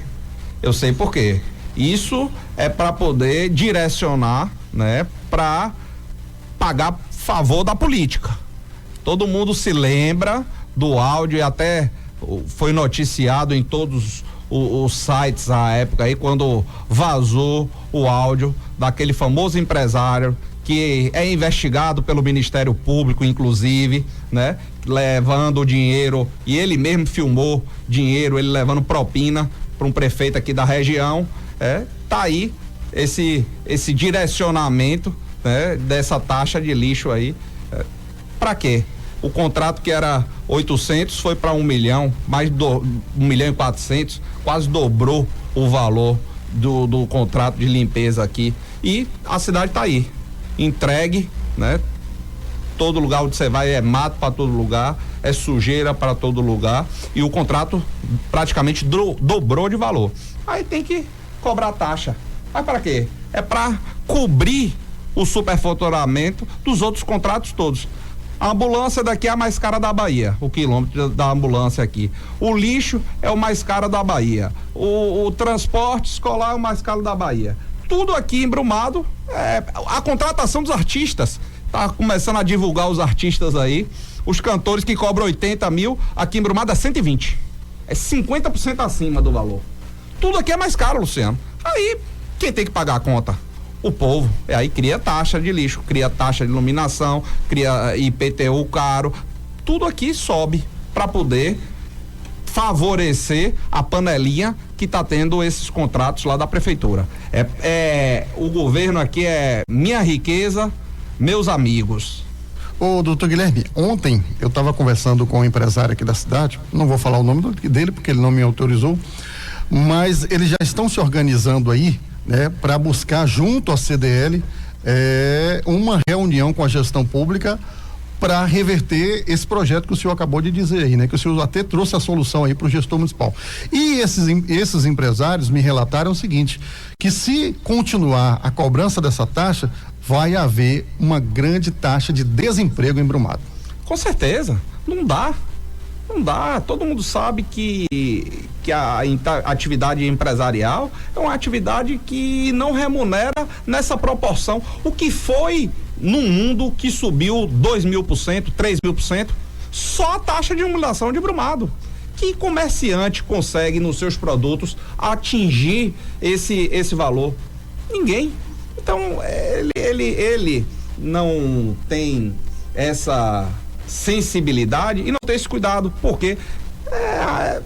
Isso é para poder direcionar, né, para pagar favor da política. Todo mundo se lembra do áudio e até foi noticiado em todos os sites à época aí quando vazou o áudio daquele famoso empresário que é investigado pelo Ministério Público, inclusive, né? Levando o dinheiro, e ele mesmo filmou dinheiro, ele levando propina para um prefeito aqui da região. Tá aí esse direcionamento, né? Dessa taxa de lixo aí. Para quê? O contrato que era 800 foi para 1 milhão, mais 1.400.000, quase dobrou o valor do contrato de limpeza aqui. E a cidade tá aí, entregue, né? Todo lugar onde você vai é mato para todo lugar, é sujeira para todo lugar, e o contrato praticamente dobrou de valor. Aí tem que cobrar taxa. Mas para quê? É para cobrir o superfaturamento dos outros contratos todos. A ambulância daqui é a mais cara da Bahia, o quilômetro da ambulância aqui. O lixo é o mais caro da Bahia. O transporte escolar é o mais caro da Bahia. Tudo aqui em Brumado, a contratação dos artistas. Tá começando a divulgar os artistas aí. Os cantores que cobram 80 mil, aqui em Brumado é 120. É 50% acima do valor. Tudo aqui é mais caro, Luciano. Aí, quem tem que pagar a conta? O povo. Aí cria taxa de lixo, cria taxa de iluminação, cria IPTU caro. Tudo aqui sobe para poder favorecer a panelinha que está tendo esses contratos lá da prefeitura. O governo aqui é minha riqueza, meus amigos. Ô, doutor Guilherme, ontem eu estava conversando com um empresário aqui da cidade, não vou falar o nome dele porque ele não me autorizou, mas eles já estão se organizando aí, né, para buscar junto à CDL uma reunião com a gestão pública para reverter esse projeto que o senhor acabou de dizer aí, né? Que o senhor até trouxe a solução aí para o gestor municipal. E esses empresários me relataram o seguinte, que se continuar a cobrança dessa taxa, vai haver uma grande taxa de desemprego em Brumado. Com certeza, não dá, todo mundo sabe que a atividade empresarial é uma atividade que não remunera nessa proporção. O que foi num mundo que subiu 2.000%, 3.000%, só a taxa de humilhação de Brumado. Que comerciante consegue nos seus produtos atingir esse valor? Ninguém. Então, ele não tem essa sensibilidade e não tem esse cuidado, porque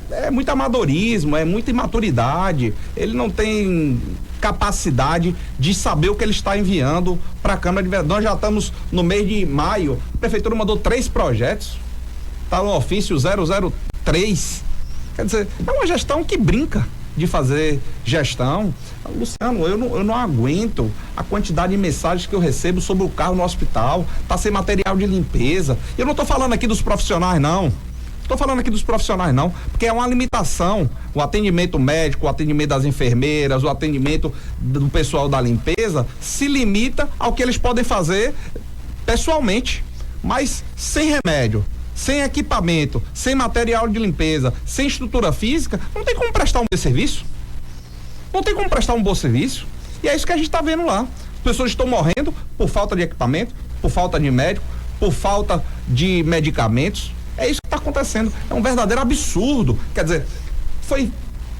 é muito amadorismo, é muita imaturidade, ele não tem capacidade de saber o que ele está enviando para a Câmara de Vereadores. Nós já estamos no mês de maio, a Prefeitura mandou 3 projetos, está no ofício 003, quer dizer, é uma gestão que brinca de fazer gestão. Luciano, eu não aguento a quantidade de mensagens que eu recebo sobre o carro no hospital, tá sem material de limpeza. Eu não tô falando aqui dos profissionais, não. Porque é uma limitação. O atendimento médico, o atendimento das enfermeiras, o atendimento do pessoal da limpeza se limita ao que eles podem fazer pessoalmente, mas sem remédio, sem equipamento, sem material de limpeza, sem estrutura física, não tem como prestar um bom serviço. E é isso que a gente está vendo lá. As pessoas estão morrendo por falta de equipamento, por falta de médico, por falta de medicamentos. É isso que está acontecendo. É um verdadeiro absurdo. Quer dizer, foi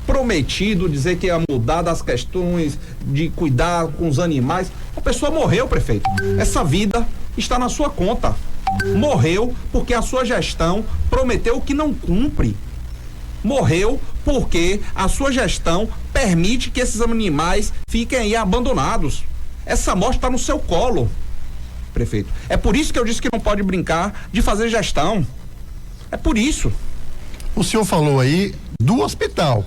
prometido dizer que ia mudar das questões de cuidar com os animais. A pessoa morreu, prefeito. Essa vida está na sua conta. Morreu porque a sua gestão prometeu o que não cumpre. Morreu porque a sua gestão permite que esses animais fiquem aí abandonados. Essa morte está no seu colo, prefeito. É por isso que eu disse que não pode brincar de fazer gestão. É por isso. O senhor falou aí do hospital,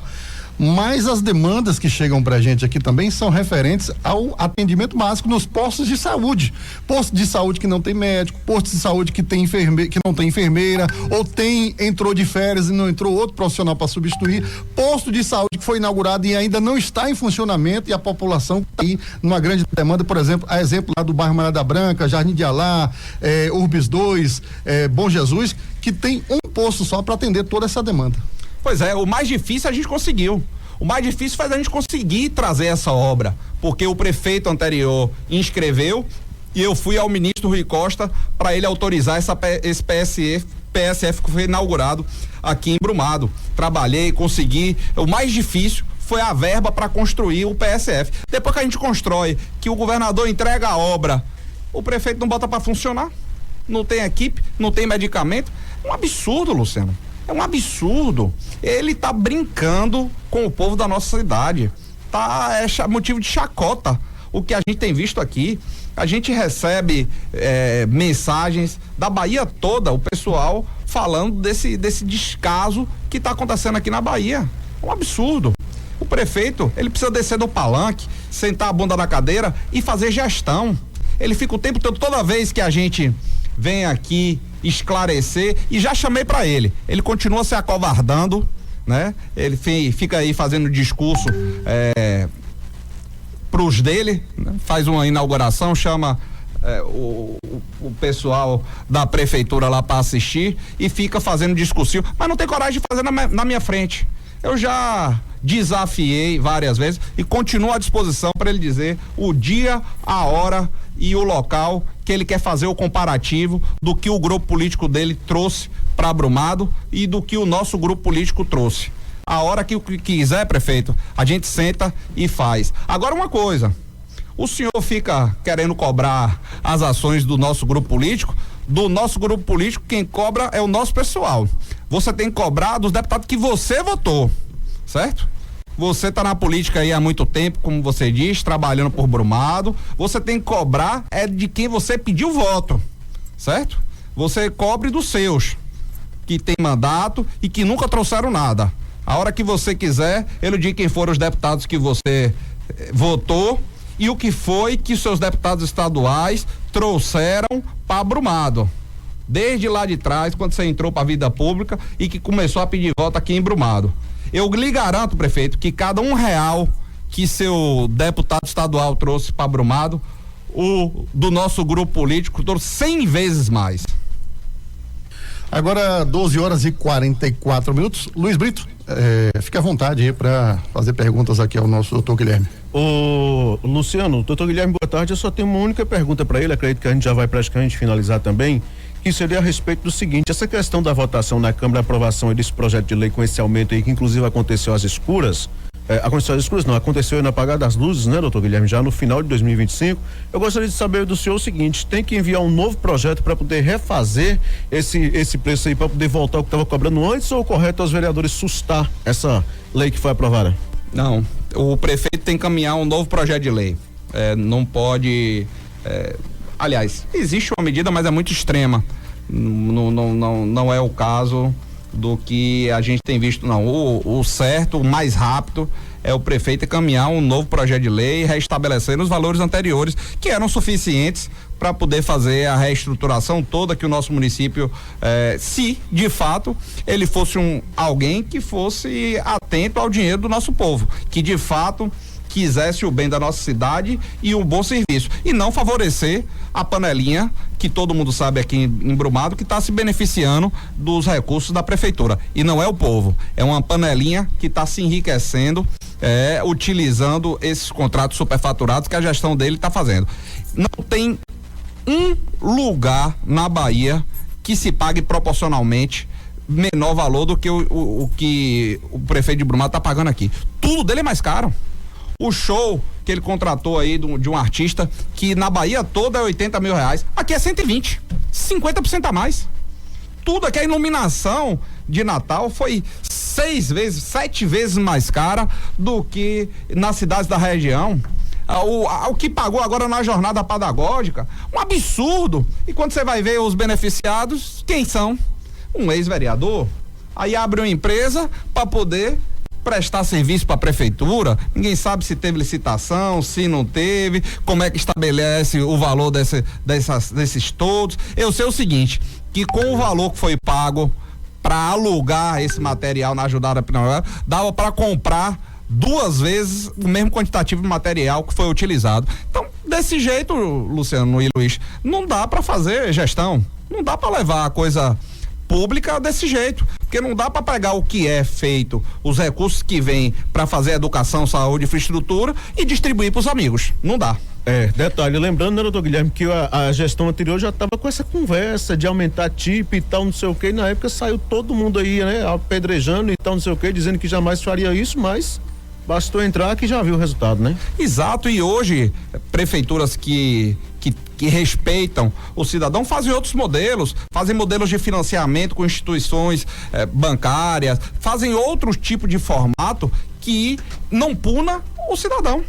mas as demandas que chegam pra gente aqui também são referentes ao atendimento básico nos postos de saúde. Posto de saúde que não tem médico, posto de saúde que não tem enfermeira, ou entrou de férias e não entrou outro profissional para substituir. Posto de saúde que foi inaugurado e ainda não está em funcionamento e a população está aí numa grande demanda, por exemplo, a exemplo lá do bairro Malhada Branca, Jardim de Alá, Urbis 2, Bom Jesus, que tem um posto só para atender toda essa demanda. Pois é, o mais difícil a gente conseguiu. O mais difícil foi a gente conseguir trazer essa obra, porque o prefeito anterior inscreveu e eu fui ao ministro Rui Costa para ele autorizar esse PSF que foi inaugurado aqui em Brumado. Trabalhei, consegui. O mais difícil foi a verba para construir o PSF. Depois que a gente constrói, que o governador entrega a obra, o prefeito não bota para funcionar. Não tem equipe, não tem medicamento. É um absurdo, Luciano. É um absurdo. Ele tá brincando com o povo da nossa cidade. É motivo de chacota o que a gente tem visto aqui. A gente recebe mensagens da Bahia toda, o pessoal falando desse descaso que tá acontecendo aqui na Bahia. É um absurdo. O prefeito, ele precisa descer do palanque, sentar a bunda na cadeira e fazer gestão. Ele fica o tempo todo, toda vez que a gente vem aqui esclarecer, e já chamei para ele continua se acovardando, né? Ele fica aí fazendo discurso pros dele, né? Faz uma inauguração, chama o pessoal da prefeitura lá para assistir e fica fazendo discursinho, mas não tem coragem de fazer na minha frente. Eu já desafiei várias vezes e continuo à disposição para ele dizer o dia, a hora e o local que ele quer fazer o comparativo do que o grupo político dele trouxe para Brumado e do que o nosso grupo político trouxe. A hora que quiser, prefeito, a gente senta e faz. Agora uma coisa, o senhor fica querendo cobrar as ações do nosso grupo político, quem cobra é o nosso pessoal. Você tem que cobrar dos deputados que você votou, certo? Você está na política aí há muito tempo, como você diz, trabalhando por Brumado. Você tem que cobrar de quem você pediu voto, certo? Você cobre dos seus, que tem mandato e que nunca trouxeram nada. A hora que você quiser, ele diz quem foram os deputados que você votou e o que foi que seus deputados estaduais trouxeram para Brumado. Desde lá de trás, quando você entrou para a vida pública e que começou a pedir voto aqui em Brumado. Eu lhe garanto, prefeito, que cada R$1 que seu deputado estadual trouxe para Brumado, o do nosso grupo político trouxe 100 vezes mais. Agora 12h44. Luiz Brito, fique à vontade aí para fazer perguntas aqui ao nosso doutor Guilherme. Ô Luciano, doutor Guilherme, boa tarde. Eu só tenho uma única pergunta para ele, acredito que a gente já vai praticamente finalizar também, que seria a respeito do seguinte: essa questão da votação na Câmara, a aprovação desse projeto de lei com esse aumento aí, que inclusive aconteceu às escuras, aconteceu na apagada das luzes, né, doutor Guilherme, já no final de 2025. Eu gostaria de saber do senhor o seguinte: tem que enviar um novo projeto para poder refazer esse preço aí, para poder voltar ao que estava cobrando antes, ou o correto é os vereadores sustar essa lei que foi aprovada? Não, o prefeito tem que encaminhar um novo projeto de lei. Não pode. Aliás, existe uma medida, mas é muito extrema. Não é o caso do que a gente tem visto, não. O certo, o mais rápido, é o prefeito encaminhar um novo projeto de lei, restabelecendo os valores anteriores, que eram suficientes para poder fazer a reestruturação toda que o nosso município, se de fato ele fosse alguém que fosse atento ao dinheiro do nosso povo, que de fato quisesse o bem da nossa cidade e um bom serviço, e não favorecer a panelinha que todo mundo sabe aqui em Brumado, que está se beneficiando dos recursos da prefeitura, e não é o povo, é uma panelinha que está se enriquecendo, utilizando esses contratos superfaturados que a gestão dele está fazendo. Não tem um lugar na Bahia que se pague proporcionalmente menor valor do que o que o prefeito de Brumado está pagando aqui. Tudo dele é mais caro. O show que ele contratou aí de um artista que na Bahia toda é R$80 mil, aqui é 120, 50% a mais. Tudo aqui, a iluminação de Natal foi 7 vezes mais cara do que nas cidades da região. O que pagou agora na jornada pedagógica, um absurdo. E quando você vai ver os beneficiados, quem são? Um ex-vereador, aí abre uma empresa para poder prestar serviço para a prefeitura. Ninguém sabe se teve licitação, se não teve, como é que estabelece o valor desses todos. Eu sei o seguinte, que com o valor que foi pago para alugar esse material na ajudada primavera, dava para comprar 2 vezes o mesmo quantitativo de material que foi utilizado. Então, desse jeito, Luciano e Luiz, não dá para fazer gestão, não dá para levar a coisa pública desse jeito, porque não dá para pegar o que é feito, os recursos que vêm para fazer educação, saúde, infraestrutura e distribuir para os amigos. Não dá. Detalhe, lembrando, né, doutor Guilherme, que a gestão anterior já estava com essa conversa de aumentar TIP e tal, não sei o que, e na época saiu todo mundo aí, né, apedrejando e tal, não sei o que, dizendo que jamais faria isso, mas bastou entrar que já viu o resultado, né? Exato, e hoje prefeituras que respeitam o cidadão fazem outros modelos, fazem modelos de financiamento com instituições bancárias, fazem outro tipo de formato que não puna o cidadão.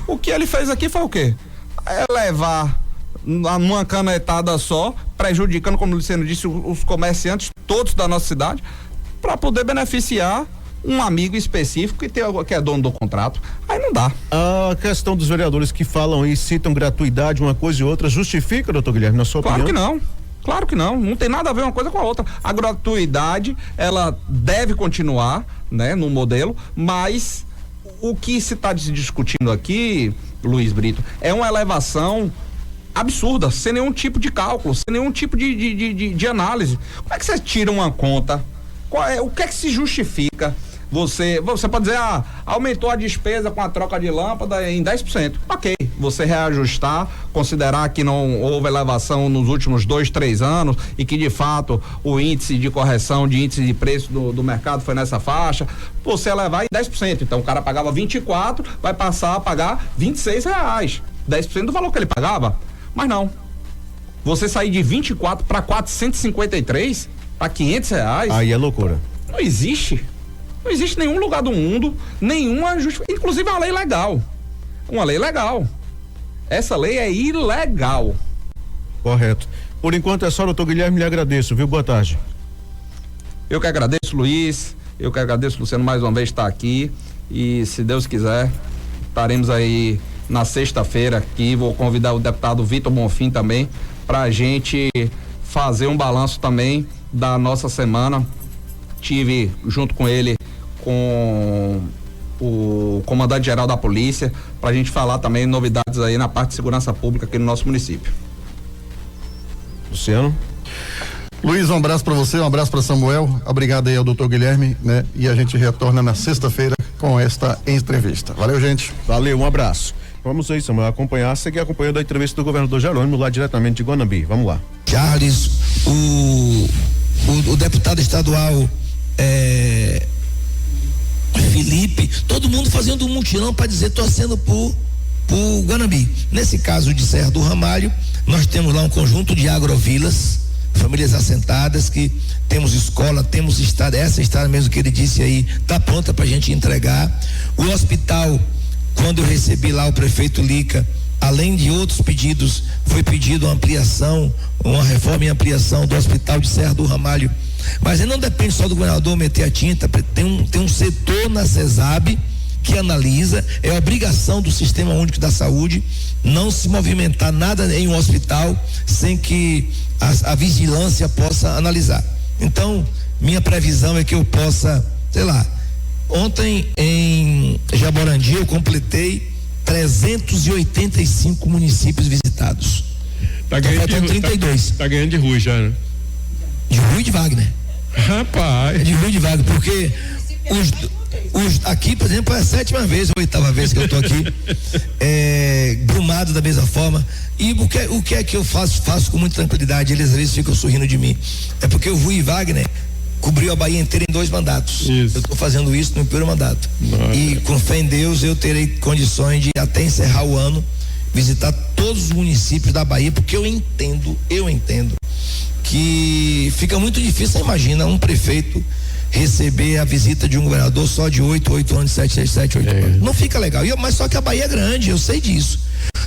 O que ele fez aqui foi o quê? Levar numa canetada só, prejudicando, como o Luciano disse, os comerciantes todos da nossa cidade, para poder beneficiar um amigo específico que é dono do contrato. Aí não dá. A questão dos vereadores que falam e citam gratuidade, uma coisa e outra, justifica, doutor Guilherme, na sua opinião? Claro que não, não tem nada a ver uma coisa com a outra. A gratuidade, ela deve continuar, né, no modelo, mas o que se está discutindo aqui, Luiz Brito, é uma elevação absurda, sem nenhum tipo de cálculo, sem nenhum tipo de análise. Como é que você tira uma conta? O que é que se justifica? Você pode dizer, aumentou a despesa com a troca de lâmpada em 10%. Ok, você reajustar, considerar que não houve elevação nos últimos 2-3 anos e que de fato o índice de correção de índice de preço do mercado foi nessa faixa, você elevar em 10%. Então o cara pagava 24, vai passar a pagar R$26, 10% do valor que ele pagava. Mas não. Você sair de 24 para 453, para R$500. Aí é loucura. Não existe. Não existe nenhum lugar do mundo, nenhuma justificativa, inclusive uma lei legal. Uma lei legal. Essa lei é ilegal. Correto. Por enquanto é só, doutor Guilherme, lhe agradeço, viu? Boa tarde. Eu que agradeço, Luiz. Eu que agradeço, Luciano, mais uma vez estar aqui. E se Deus quiser, estaremos aí na sexta-feira aqui. Vou convidar o deputado Vitor Bonfim também para a gente fazer um balanço também da nossa semana. Tive junto com ele com o comandante-geral da polícia para a gente falar também novidades aí na parte de segurança pública aqui no nosso município. Luciano. Luiz, um abraço para você, um abraço para Samuel, obrigado aí ao doutor Guilherme, né? E a gente retorna na sexta-feira com esta entrevista. Valeu, gente. Valeu, um abraço. Vamos aí, Samuel, acompanhar, seguir acompanhando a entrevista do governador Jerônimo lá diretamente de Guanambi. Vamos lá. Charles, o deputado estadual Felipe, todo mundo fazendo um mutirão para dizer, torcendo por Guanambi. Nesse caso de Serra do Ramalho, nós temos lá um conjunto de agrovilas, famílias assentadas, que temos escola, temos estrada, essa estrada mesmo que ele disse aí, tá pronta pra gente entregar. O hospital, quando eu recebi lá o prefeito Lica, além de outros pedidos, foi pedido uma ampliação, uma reforma e ampliação do hospital de Serra do Ramalho. Mas ele não depende só do governador meter a tinta, tem um setor na CESAB que analisa, é obrigação do Sistema Único da Saúde não se movimentar nada em um hospital sem que a vigilância possa analisar. Então, minha previsão é que eu possa, sei lá, ontem em Jaborandi eu completei 385 municípios visitados. Tá ganhando faltam 32. Tá ganhando de Rui já, né? De Rui de Wagner. Rapaz. De Rui de Wagner, porque aqui, por exemplo, é a 7ª vez, ou 8ª vez que eu tô aqui, Brumado da mesma forma. E o que é que eu faço com muita tranquilidade, eles às vezes ficam sorrindo de mim. É porque o Rui Wagner cobriu a Bahia inteira em 2 mandatos. Isso. Eu estou fazendo isso no primeiro mandato. Nossa. E com fé em Deus eu terei condições de até encerrar o ano, visitar todos os municípios da Bahia, porque eu entendo que fica muito difícil, imagina um prefeito receber a visita de um governador só de 8 anos, 7 anos. Não fica legal. Mas só que a Bahia é grande, eu sei disso.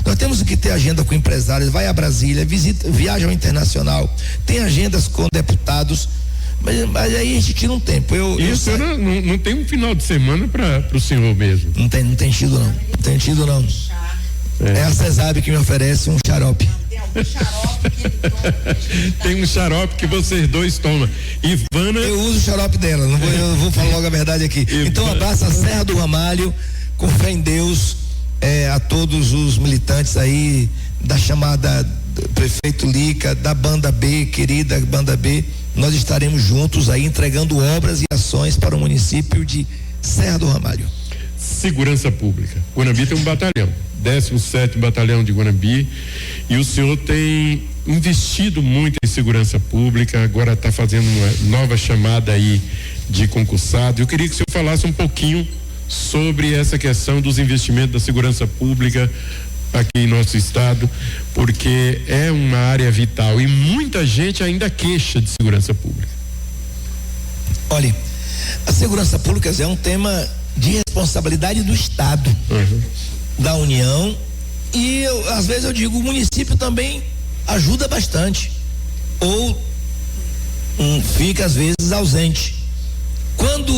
Nós temos que ter agenda com empresários, vai a Brasília, viaja ao internacional, tem agendas com deputados, mas aí a gente tira um tempo. Isso não tem um final de semana para o senhor mesmo. Não tem tido não. É a CESAB que me oferece um xarope. Tem um xarope que vocês dois tomam. Ivana. Eu uso o xarope dela, eu vou falar logo a verdade aqui. Então, abraço a Serra do Ramalho, com fé em Deus, a todos os militantes aí da chamada prefeito Lica, da banda B, querida banda B. Nós estaremos juntos aí entregando obras e ações para o município de Serra do Ramalho. Segurança Pública. Guanambi tem um batalhão, 17º Batalhão de Guanambi, e o senhor tem investido muito em segurança pública, agora está fazendo uma nova chamada aí de concursado. Eu queria que o senhor falasse um pouquinho sobre essa questão dos investimentos da segurança pública aqui em nosso estado, porque é uma área vital e muita gente ainda queixa de segurança pública. Olha, a segurança pública é um tema de responsabilidade do Estado, da União, e às vezes eu digo, o município também ajuda bastante, ou fica às vezes ausente. Quando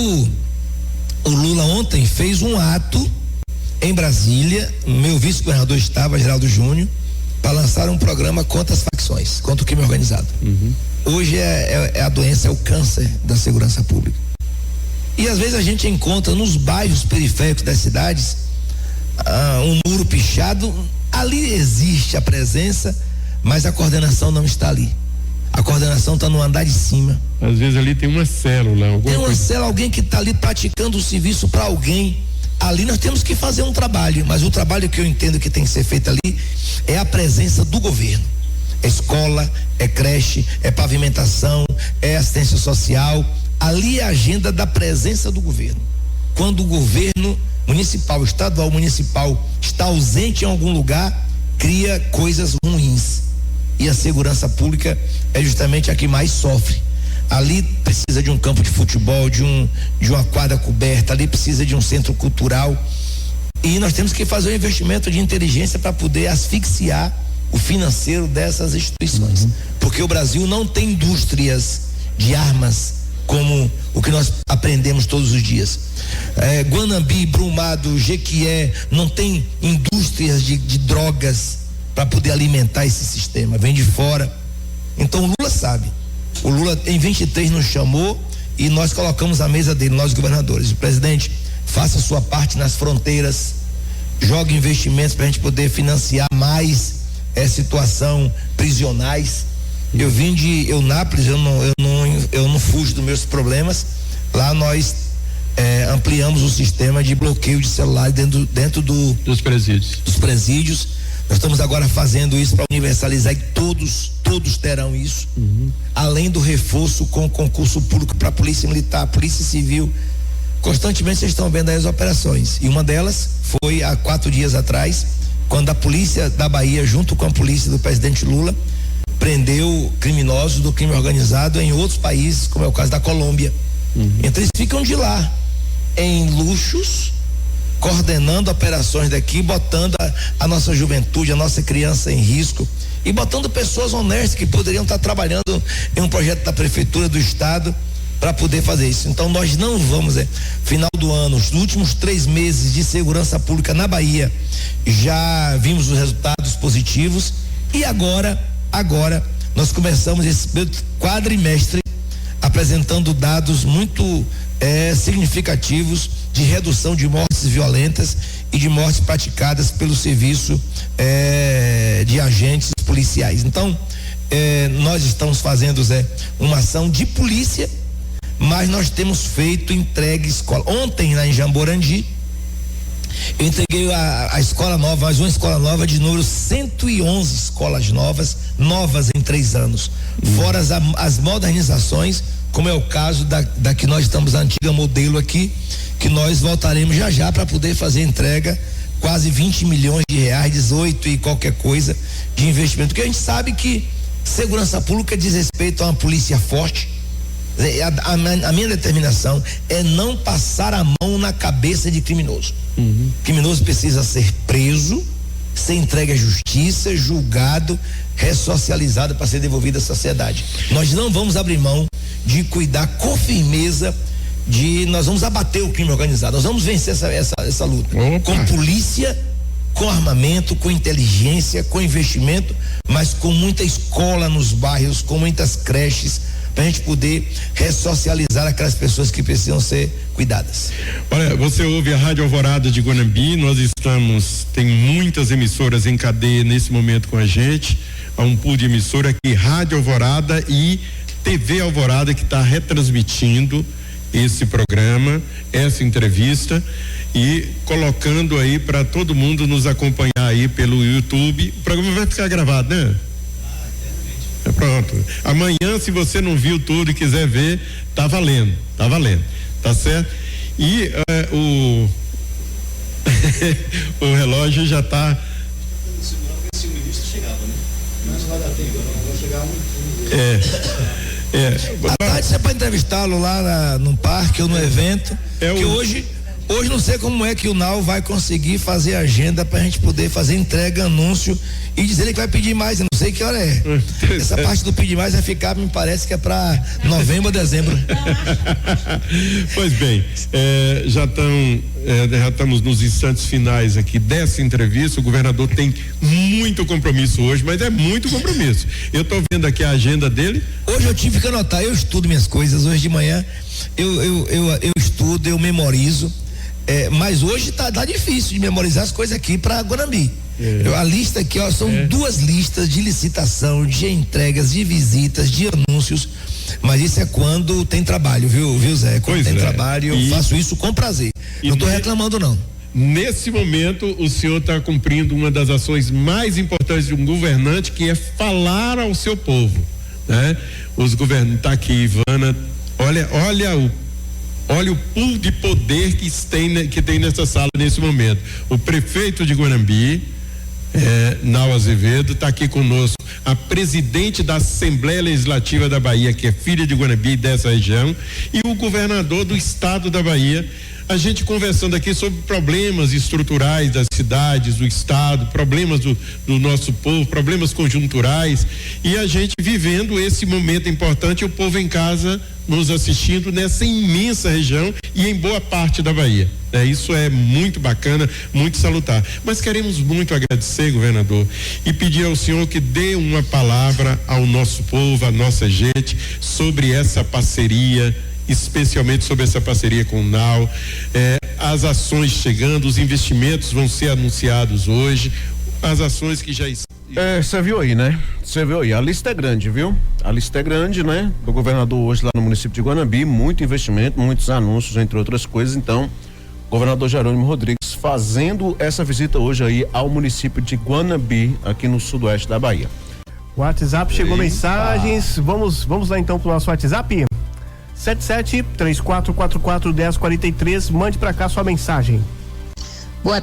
o Lula ontem fez um ato em Brasília, meu vice-governador estava, Geraldo Júnior, para lançar um programa contra as facções, contra o crime organizado. Hoje a doença é o câncer da segurança pública. E às vezes a gente encontra nos bairros periféricos das cidades um muro pichado ali existe a presença, mas a coordenação não está ali. A coordenação está no andar de cima. Às vezes ali tem uma célula. Tem uma célula, alguém que está ali praticando o serviço para alguém. Ali nós temos que fazer um trabalho, mas o trabalho que eu entendo que tem que ser feito ali é a presença do governo. É escola, é creche, é pavimentação, é assistência social. Ali é a agenda da presença do governo. Quando o governo municipal, estadual, municipal está ausente em algum lugar, cria coisas ruins. E a segurança pública é justamente a que mais sofre. Ali precisa de um campo de futebol, de uma quadra coberta, ali precisa de um centro cultural. E nós temos que fazer um investimento de inteligência para poder asfixiar o financeiro dessas instituições. Porque o Brasil não tem indústrias de armas como o que nós aprendemos todos os dias. Guanambi, Brumado, Jequié, não tem indústrias de drogas para poder alimentar esse sistema, vem de fora. Então o Lula sabe. O Lula em 23 nos chamou e nós colocamos à mesa dele, nós governadores. O presidente, faça a sua parte nas fronteiras, jogue investimentos para a gente poder financiar mais situação prisionais. Eu vim de Eunápolis, eu não fujo dos meus problemas. Lá nós ampliamos o sistema de bloqueio de celular dentro dos presídios. Nós estamos agora fazendo isso para universalizar e todos terão isso. Além do reforço com concurso público para a Polícia Militar, Polícia Civil. Constantemente vocês estão vendo aí as operações. E uma delas foi há 4 dias atrás, quando a Polícia da Bahia, junto com a polícia do presidente Lula, prendeu criminosos do crime organizado em outros países, como é o caso da Colômbia. Então eles ficam de lá, em luxos, coordenando operações daqui, botando a nossa juventude, a nossa criança em risco e botando pessoas honestas que poderiam estar trabalhando em um projeto da prefeitura, do estado, para poder fazer isso. Então nós não vamos, final do ano, os últimos 3 meses de segurança pública na Bahia, já vimos os resultados positivos e agora nós começamos esse quadrimestre apresentando dados muito significativos de redução de mortes violentas e de mortes praticadas pelo serviço de agentes policiais. Então, nós estamos fazendo, uma ação de polícia, mas nós temos feito entregue escola. Ontem, lá em Jamborandi, eu entreguei a escola nova, mais uma escola nova de número 111 escolas novas em 3 anos. Fora as modernizações, como é o caso da que nós estamos na antiga modelo aqui, que nós voltaremos já para poder fazer entrega, quase 20 milhões de reais, 18 e qualquer coisa de investimento, porque a gente sabe que segurança pública diz respeito a uma polícia forte. A minha determinação é não passar a mão na cabeça de criminoso. Criminoso precisa ser preso, ser entregue à justiça, julgado, ressocializado para ser devolvido à sociedade. Nós não vamos abrir mão de cuidar com firmeza nós vamos abater o crime organizado, nós vamos vencer essa luta. Com polícia, com armamento, com inteligência, com investimento, mas com muita escola nos bairros, com muitas creches, para a gente poder ressocializar aquelas pessoas que precisam ser cuidadas. Olha, você ouve a Rádio Alvorada de Guanambi, tem muitas emissoras em cadeia nesse momento com a gente, há um pool de emissora aqui, Rádio Alvorada e TV Alvorada, que está retransmitindo esse programa, essa entrevista e colocando aí para todo mundo nos acompanhar aí pelo YouTube. O programa vai ficar gravado, né? Pronto. Amanhã, se você não viu tudo e quiser ver, tá valendo, tá certo? E o relógio já tá. Se o ministro chegava, né? Mas não vai dar tempo, não vai chegar muito. À tarde você pode entrevistá-lo lá no parque ou no evento. Que hoje não sei como é que o Nau vai conseguir fazer agenda pra gente poder fazer entrega, anúncio e dizer que vai pedir mais. Eu não sei que hora é. Essa parte do pedir mais vai ficar, me parece que é pra novembro ou dezembro. Pois bem, já estamos nos instantes finais aqui dessa entrevista. O governador tem muito compromisso hoje, mas é muito compromisso. Eu tô vendo aqui a agenda dele. Hoje eu tive que anotar, eu estudo minhas coisas. Hoje de manhã eu estudo, eu memorizo. Mas hoje tá difícil de memorizar as coisas aqui para Guanambi. A lista aqui, ó, são 2 listas de licitação, de entregas, de visitas, de anúncios. Mas isso é quando tem trabalho, viu, Zé? Quando tem trabalho, eu faço isso com prazer. Não tô reclamando, não. Nesse momento, o senhor está cumprindo uma das ações mais importantes de um governante, que é falar ao seu povo, né? Os governantes, tá aqui, Ivana, olha o pool de poder que tem nessa sala nesse momento. O prefeito de Guanambi, Nau Azevedo, está aqui conosco. A presidente da Assembleia Legislativa da Bahia, que é filha de Guanambi e dessa região, e o governador do estado da Bahia. A gente conversando aqui sobre problemas estruturais das cidades, do estado, problemas do nosso povo, problemas conjunturais, e a gente vivendo esse momento importante, o povo em casa nos assistindo nessa imensa região e em boa parte da Bahia. Isso é muito bacana, muito salutar. Mas queremos muito agradecer, governador, e pedir ao senhor que dê uma palavra ao nosso povo, à nossa gente, sobre essa parceria, especialmente sobre essa parceria com o NAU, as ações chegando, os investimentos vão ser anunciados hoje, as ações que já estão. Você viu aí, né? Você viu aí, a lista é grande, viu? A lista é grande, né? Do governador hoje lá no município de Guanambi, muito investimento, muitos anúncios, entre outras coisas. Então, governador Jerônimo Rodrigues fazendo essa visita hoje aí ao município de Guanambi, aqui no sudoeste da Bahia. O WhatsApp chegou mensagens, vamos lá então pro nosso WhatsApp? 77-3444-1043, mande pra cá sua mensagem. Boa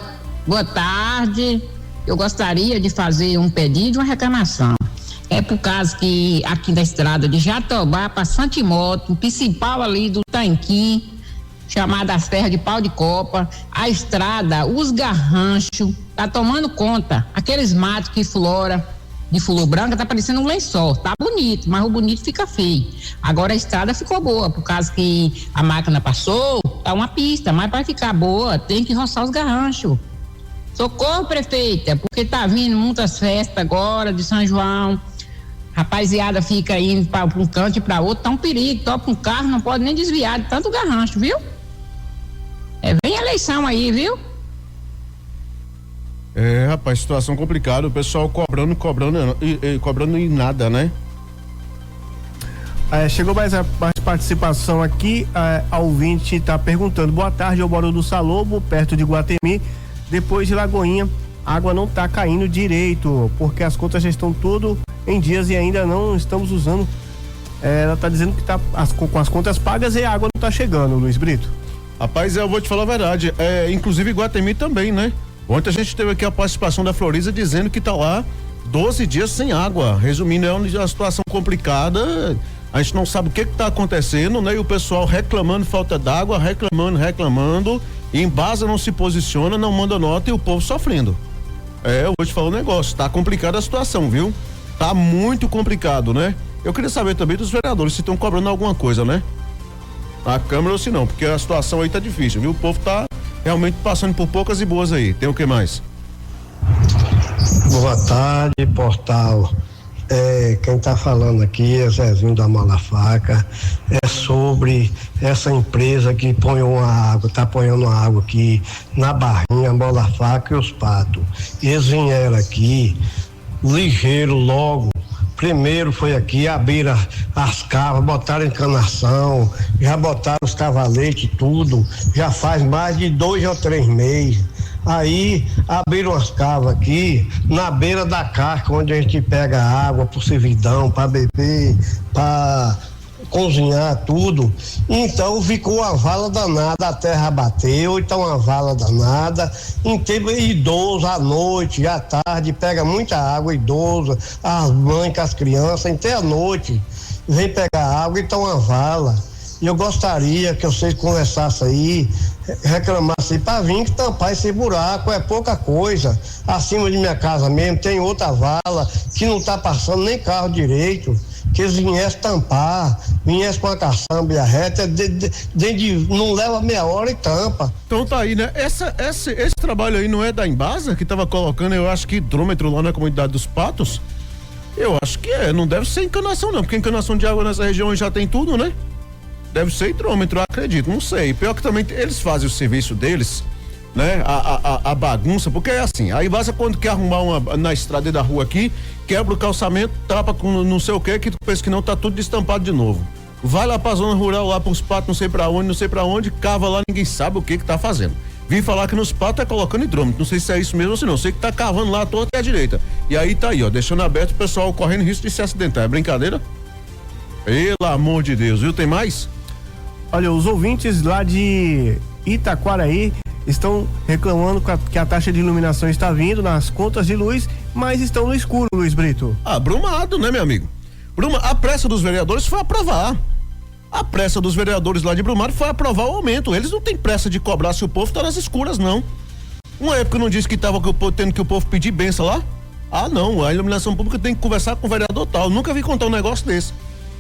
tarde, eu gostaria de fazer um pedido e uma reclamação. É por causa que aqui da estrada de Jatobá para Santimoto, o principal ali do Tanquim, chamada as terras de Pau de Copa, a estrada, os garranchos, tá tomando conta, aqueles matos que flora, de flor branca, tá parecendo um lençol, tá bonito, mas o bonito fica feio. Agora a estrada ficou boa, por causa que a máquina passou, tá uma pista, mas para ficar boa, tem que roçar os garranchos. Socorro, prefeita, porque tá vindo muitas festas agora de São João, rapaziada fica indo para um canto e para outro, tá um perigo, topa um carro, não pode nem desviar de tanto garrancho, viu? Vem a eleição aí, viu? Rapaz, situação complicada, o pessoal cobrando e nada, né? Chegou mais participação aqui, a ouvinte está perguntando: boa tarde, eu moro no Salobo, perto de Guatemi, depois de Lagoinha, a água não está caindo direito, porque as contas já estão tudo em dias e ainda não estamos usando. Ela está dizendo que está com as contas pagas e a água não está chegando, Luiz Brito. Rapaz, eu vou te falar a verdade, inclusive Guatemi também, né? Ontem a gente teve aqui a participação da Florisa dizendo que tá lá 12 dias sem água. Resumindo, é uma situação complicada, a gente não sabe o que tá acontecendo, né? E o pessoal reclamando falta d'água, reclamando, e Embasa não se posiciona, não manda nota e o povo sofrendo. Eu vou te falar um negócio, tá complicada a situação, viu? Tá muito complicado, né? Eu queria saber também dos vereadores se estão cobrando alguma coisa, né? Na Câmara ou se não, porque a situação aí tá difícil, viu? O povo tá realmente passando por poucas e boas aí. Tem o que mais? Boa tarde, portal. Quem está falando aqui é Zezinho da Mala Faca. É sobre essa empresa que está ponhando água aqui na Barrinha, Mala Faca e os Patos. Eles vieram aqui ligeiro logo. Primeiro foi aqui, abriram as cavas, botaram encanação, já botaram os cavaletes, tudo, já faz mais de 2 ou 3 meses. Aí abriram as cavas aqui, na beira da casca, onde a gente pega água pro servidão, para beber, para cozinhar, tudo. Então ficou uma vala danada, a terra bateu, então uma vala danada. Idoso à noite, à tarde, pega muita água, idoso, as mães com as crianças, até à noite, vem pegar água, então uma vala. E eu gostaria que vocês conversassem aí, reclamassem para vir tampar esse buraco, é pouca coisa. Acima de minha casa mesmo tem outra vala que não tá passando nem carro direito, que eles viessem tampar, viessem com a caçamba e a reta, não leva meia hora e tampa. Então tá aí, né? Esse trabalho aí não é da Embasa, que tava colocando, eu acho que hidrômetro lá na comunidade dos Patos? Eu acho que não deve ser encanação não, porque encanação de água nessa região já tem tudo, né? Deve ser hidrômetro, eu acredito, não sei. Pior que também eles fazem o serviço deles né? A bagunça, porque é assim, aí basta quando quer arrumar na estrada da rua aqui, quebra o calçamento, tapa com não sei o que tu pensa que não, tá tudo destampado de novo. Vai lá pra zona rural, lá pros patos, não sei pra onde, cava lá, ninguém sabe o que tá fazendo. Vim falar que nos patos tá colocando hidrômetro, não sei se é isso mesmo ou se não, sei que tá cavando lá à toa até a direita. E aí tá aí, ó, deixando aberto o pessoal correndo risco de se acidentar, é brincadeira? Pelo amor de Deus, viu? Tem mais? Olha, os ouvintes lá de Itaquaraí estão reclamando que a taxa de iluminação está vindo nas contas de luz, mas estão no escuro, Luiz Brito. Brumado, né, meu amigo? A pressa dos vereadores foi aprovar. A pressa dos vereadores lá de Brumado foi aprovar o aumento. Eles não têm pressa de cobrar se o povo tá nas escuras, não. Uma época não disse que tava tendo que o povo pedir benção lá? Não, a iluminação pública tem que conversar com o vereador tal. Nunca vi contar um negócio desse.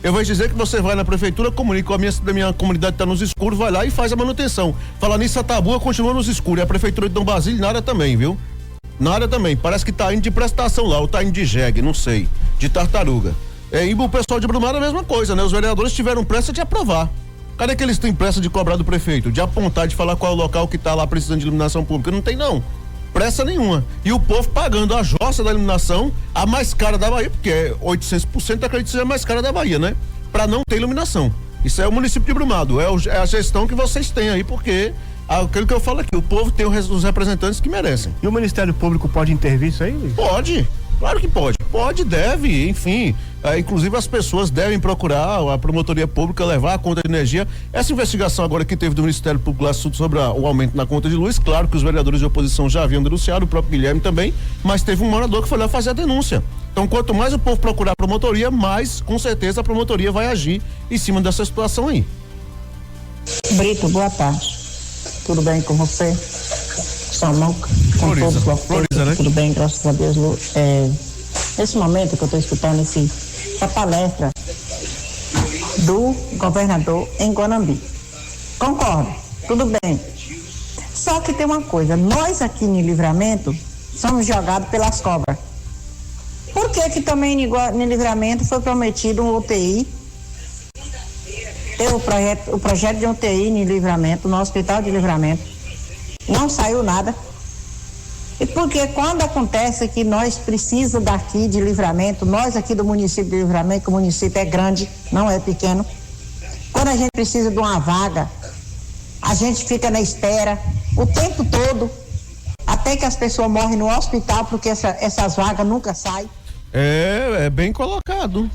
Eu vou dizer que você vai na prefeitura, comunica da minha comunidade tá nos escuros, vai lá e faz a manutenção. Falar nisso, a Tabua continua nos escuros, e a prefeitura de Dom Basílio na área também, viu? Na área também, parece que tá indo de prestação lá, ou tá indo de jegue, não sei, de tartaruga. E o pessoal de Brumado é a mesma coisa, né? Os vereadores tiveram pressa de aprovar. Cadê que eles têm pressa de cobrar do prefeito? De apontar, de falar qual é o local que tá lá precisando de iluminação pública? Não tem, não. Pressa nenhuma. E o povo pagando a jossa da iluminação, a mais cara da Bahia, porque é 800%, acredito que seja a mais cara da Bahia, né? Pra não ter iluminação. Isso é o município de Brumado, é a gestão que vocês têm aí, porque aquilo que eu falo aqui, o povo tem os representantes que merecem. E o Ministério Público pode intervir isso aí, Luiz? Pode. Claro que pode. Pode, deve, enfim. Inclusive as pessoas devem procurar a promotoria pública levar a conta de energia. Essa investigação agora que teve do Ministério Público lá sobre o aumento na conta de luz, claro que os vereadores de oposição já haviam denunciado, o próprio Guilherme também, mas teve um morador que foi lá fazer a denúncia. Então, quanto mais o povo procurar a promotoria, mais, com certeza, a promotoria vai agir em cima dessa situação aí. Brito, boa tarde. Tudo bem com você? Samuca, com todos os Floriza, né? Tudo bem, graças a Deus. Nesse momento que eu estou escutando essa palestra do governador em Guanambi. Concordo, tudo bem. Só que tem uma coisa, nós aqui em Livramento somos jogados pelas cobras. Por que também em Livramento foi prometido um UTI? Tem o projeto de UTI em Livramento, no Hospital de Livramento. Não saiu nada. E porque quando acontece que nós precisamos daqui de Livramento, nós aqui do município de Livramento, que o município é grande, não é pequeno, quando a gente precisa de uma vaga, a gente fica na espera o tempo todo, até que as pessoas morrem no hospital, porque essas vagas nunca saem. É bem colocado,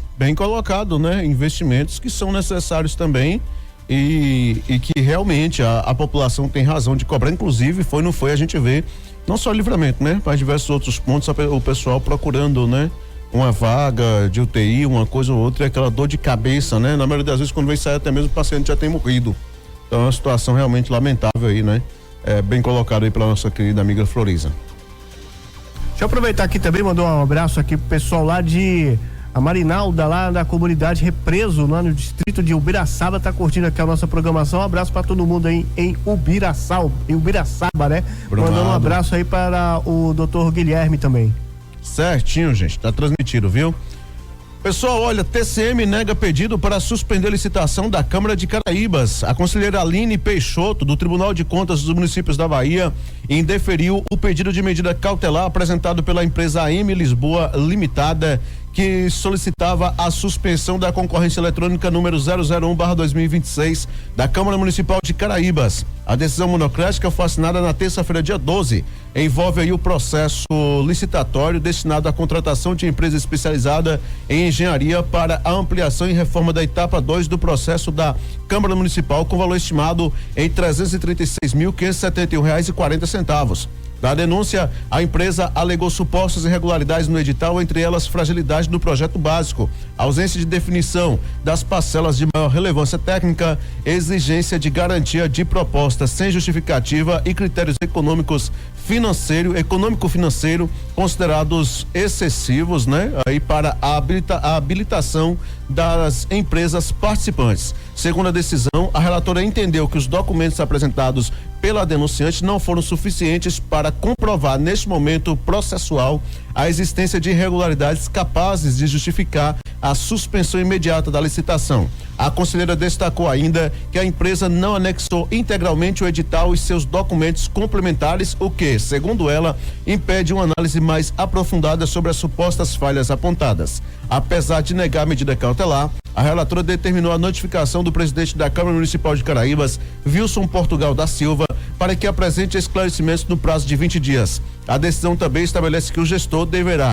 né? Investimentos que são necessários também e que realmente a população tem razão de cobrar, inclusive não foi, a gente vê, não só Livramento, né? Mas diversos outros pontos, o pessoal procurando, né? Uma vaga de UTI, uma coisa ou outra, é aquela dor de cabeça, né? Na maioria das vezes, quando vem sair, até mesmo o paciente já tem morrido. Então é uma situação realmente lamentável aí, né? Bem colocado aí pela nossa querida amiga Floriza. Deixa eu aproveitar aqui também, mandar um abraço aqui pro pessoal lá de a Marinalda, lá da comunidade Represo, lá no distrito de Ubiraçaba, tá curtindo aqui a nossa programação. Um abraço para todo mundo aí em Ubiraçaba, né? Brumado. Mandando um abraço aí para o doutor Guilherme também. Certinho, gente, tá transmitido, viu? Pessoal, olha, TCM nega pedido para suspender a licitação da Câmara de Caraíbas. A conselheira Aline Peixoto, do Tribunal de Contas dos Municípios da Bahia, indeferiu o pedido de medida cautelar apresentado pela empresa AM Lisboa Limitada, que solicitava a suspensão da concorrência eletrônica número 001/2026 da Câmara Municipal de Caraíbas. A decisão monocrática foi assinada na terça-feira, dia 12. Envolve aí o processo licitatório destinado à contratação de empresa especializada em engenharia para a ampliação e reforma da etapa 2 do processo da Câmara Municipal, com valor estimado em R$ 336.571,40. Da denúncia, a empresa alegou supostas irregularidades no edital, entre elas fragilidade do projeto básico, ausência de definição das parcelas de maior relevância técnica, exigência de garantia de proposta sem justificativa e critérios econômico-financeiro considerados excessivos, né? Aí para a habilitação das empresas participantes. Segundo a decisão, a relatora entendeu que os documentos apresentados pela denunciante não foram suficientes para comprovar, neste momento processual, a existência de irregularidades capazes de justificar a suspensão imediata da licitação. A conselheira destacou ainda que a empresa não anexou integralmente o edital e seus documentos complementares, o que, segundo ela, impede uma análise mais aprofundada sobre as supostas falhas apontadas. Apesar de negar a medida cautelar, a relatora determinou a notificação do presidente da Câmara Municipal de Caraíbas, Wilson Portugal da Silva, para que apresente esclarecimentos no prazo de 20 dias. A decisão também estabelece que o gestor deverá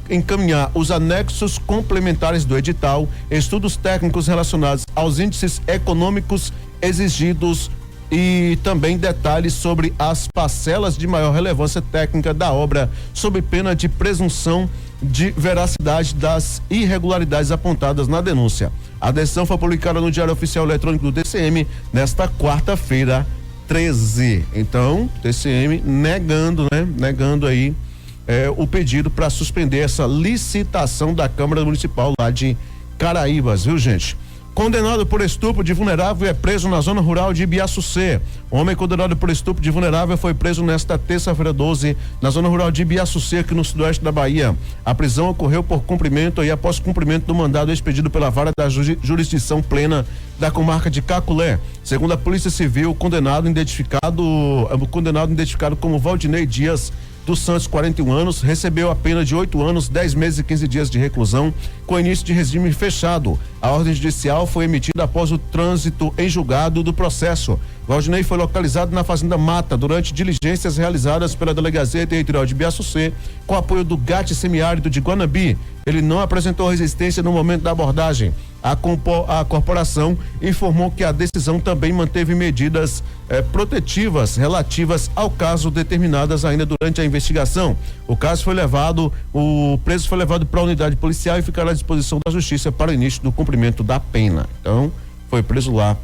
encaminhar os anexos complementares do edital, estudos técnicos relacionados aos índices econômicos exigidos e também detalhes sobre as parcelas de maior relevância técnica da obra, sob pena de presunção de veracidade das irregularidades apontadas na denúncia. A decisão foi publicada no Diário Oficial Eletrônico do DCM nesta quarta-feira, 13. Então, DCM negando aí o pedido para suspender essa licitação da Câmara Municipal lá de Caraíbas, viu, gente? Condenado por estupro de vulnerável é preso na zona rural de Ibiaçucê. O homem condenado por estupro de vulnerável foi preso nesta terça-feira 12 na zona rural de Ibiaçucê, aqui no sudoeste da Bahia. A prisão ocorreu por cumprimento e após cumprimento do mandado expedido pela vara da jurisdição plena da comarca de Caculé. Segundo a Polícia Civil, o condenado identificado como Valdinei Dias dos Santos, 41 anos, recebeu a pena de 8 anos, 10 meses e 15 dias de reclusão, com início de regime fechado. A ordem judicial foi emitida após o trânsito em julgado do processo. Valdinei foi localizado na Fazenda Mata durante diligências realizadas pela Delegacia Territorial de Ibiaçucê, com apoio do GAT Semiárido de Guanabi. Ele não apresentou resistência no momento da abordagem. A corporação informou que a decisão também manteve medidas protetivas relativas ao caso, determinadas ainda durante a investigação. O preso foi levado para a unidade policial e ficará à disposição da justiça para o início do cumprimento da pena. Então, foi preso lá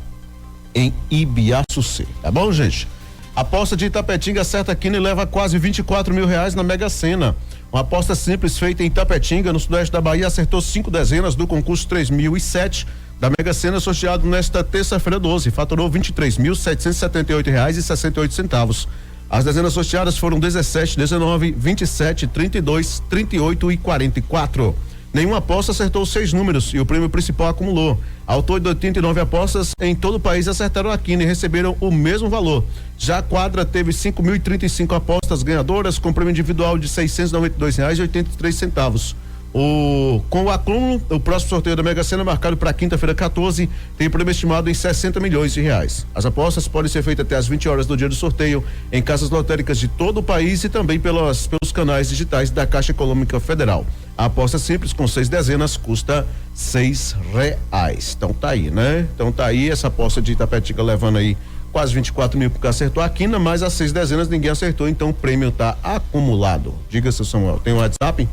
em Ibiaçucê. Tá bom, gente? A aposta de Itapetinga acerta quina e leva quase R$24 mil na Mega Sena. Uma aposta simples feita em Itapetinga, no sudoeste da Bahia, acertou 5 dezenas do concurso 3007 da Mega Sena, sorteado nesta terça-feira 12, faturou R$20.778,68. As dezenas sorteadas foram 17, 19, 27, 32, 38 e 44. Nenhuma aposta acertou 6 números e o prêmio principal acumulou. Ao todo, 89 apostas em todo o país acertaram a quina e receberam o mesmo valor. Já a quadra teve 5.035 apostas ganhadoras, com prêmio individual de R$692,83. Com o acúmulo, o próximo sorteio da Mega Sena, marcado para quinta-feira 14, tem prêmio estimado em R$60 milhões. As apostas podem ser feitas até às 20 horas do dia do sorteio em casas lotéricas de todo o país e também pelos canais digitais da Caixa Econômica Federal. A aposta simples com 6 dezenas custa R$6. Então tá aí, né? Então tá aí essa aposta de Itapetinga levando aí quase 24 mil porque acertou a quina, mas as 6 dezenas ninguém acertou, então o prêmio tá acumulado. Diga, seu Samuel, tem um WhatsApp?